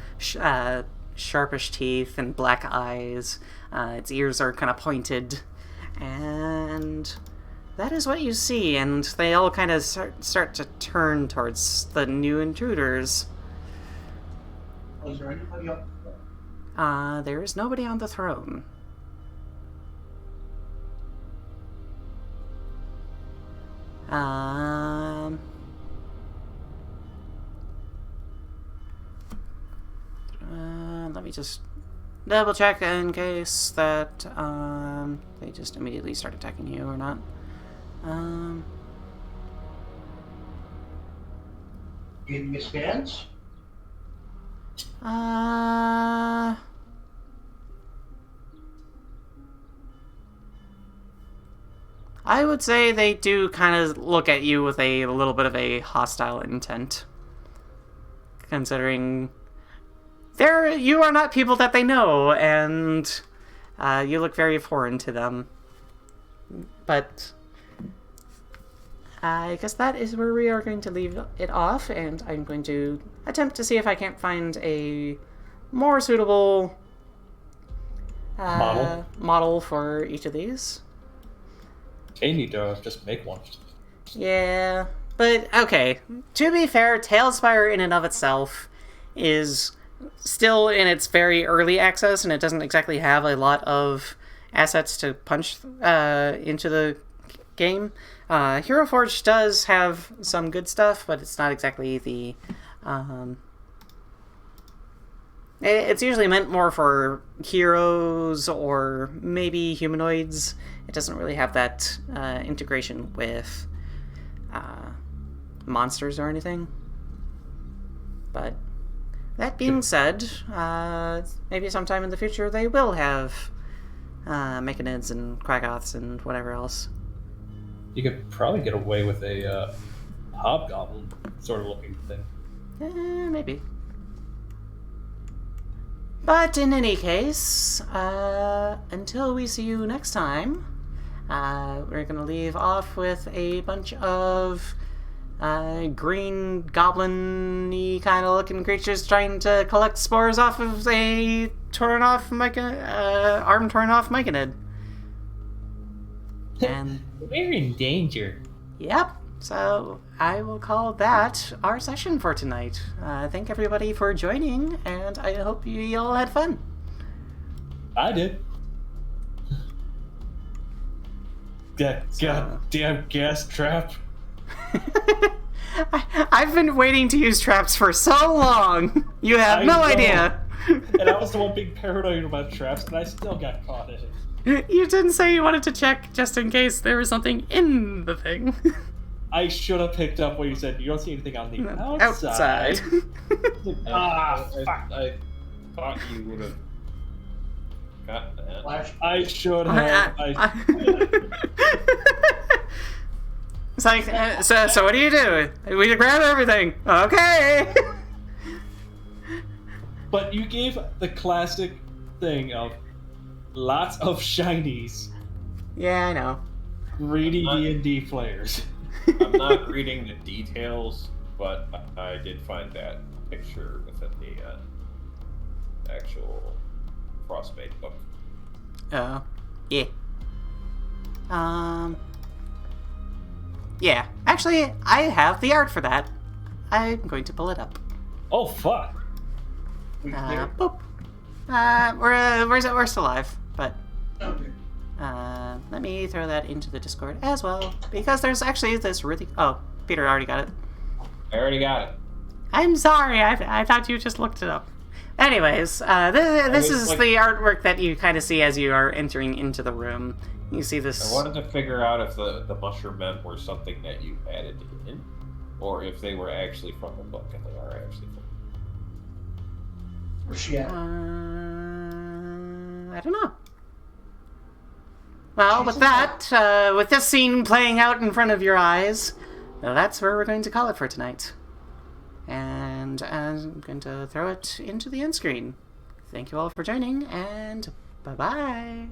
sharpish teeth and black eyes. Its ears are kind of pointed, and that is what you see, and they all kind of start to turn towards the new intruders. Was there anybody up? There is nobody on the throne. Let me just double check in case that they just immediately start attacking you or not. Give me scans? I would say they do kind of look at you with a little bit of a hostile intent, considering you are not people that they know, and you look very foreign to them. But I guess that is where we are going to leave it off, and I'm going to attempt to see if I can't find a more suitable model for each of these. They need to just make one. Yeah, but okay. To be fair, Tailspire in and of itself is still in its very early access, and it doesn't exactly have a lot of assets to punch into the game. Hero Forge does have some good stuff, but it's not exactly the... it's usually meant more for heroes or maybe humanoids. It doesn't really have that integration with monsters or anything. But that being said, maybe sometime in the future they will have mechanids and quaggoths and whatever else. You could probably get away with a hobgoblin sort of looking thing. Maybe. But in any case, until we see you next time, we're going to leave off with a bunch of green goblin-y kind of looking creatures trying to collect spores off of a arm torn off Myconid. And we're in danger. Yep. So I will call that our session for tonight. Thank everybody for joining, and I hope you all had fun. I did. Goddamn gas trap. I've been waiting to use traps for so long. You have no idea. And I was the one being paranoid about traps, and I still got caught in it. You didn't say you wanted to check just in case there was something in the thing. I should have picked up what you said. You don't see anything on the outside. Fuck. I thought you would have got that. I should have. It's like, so what do you do? We grab everything. Okay. But you gave the classic thing of lots of shinies. Yeah, I know. Greedy D&D players. I'm not reading the details but I did find that picture within the actual Frostmaiden book. Oh, yeah. Yeah. Actually, I have the art for that. I'm going to pull it up. Oh, fuck. Boop. We're still live, but Okay. let me throw that into the Discord as well, because there's actually this really... Oh, Peter already got it. I already got it. I'm sorry, I thought you just looked it up. Anyways, this is like- the artwork that you kind of see as you are entering into the room. You see this... I wanted to figure out if the mushroom men were something that you added in, or if they were actually from the book, and they are actually from Where's she at? I don't know. Well, with that, with this scene playing out in front of your eyes, that's where we're going to call it for tonight. And I'm going to throw it into the end screen. Thank you all for joining, and bye-bye.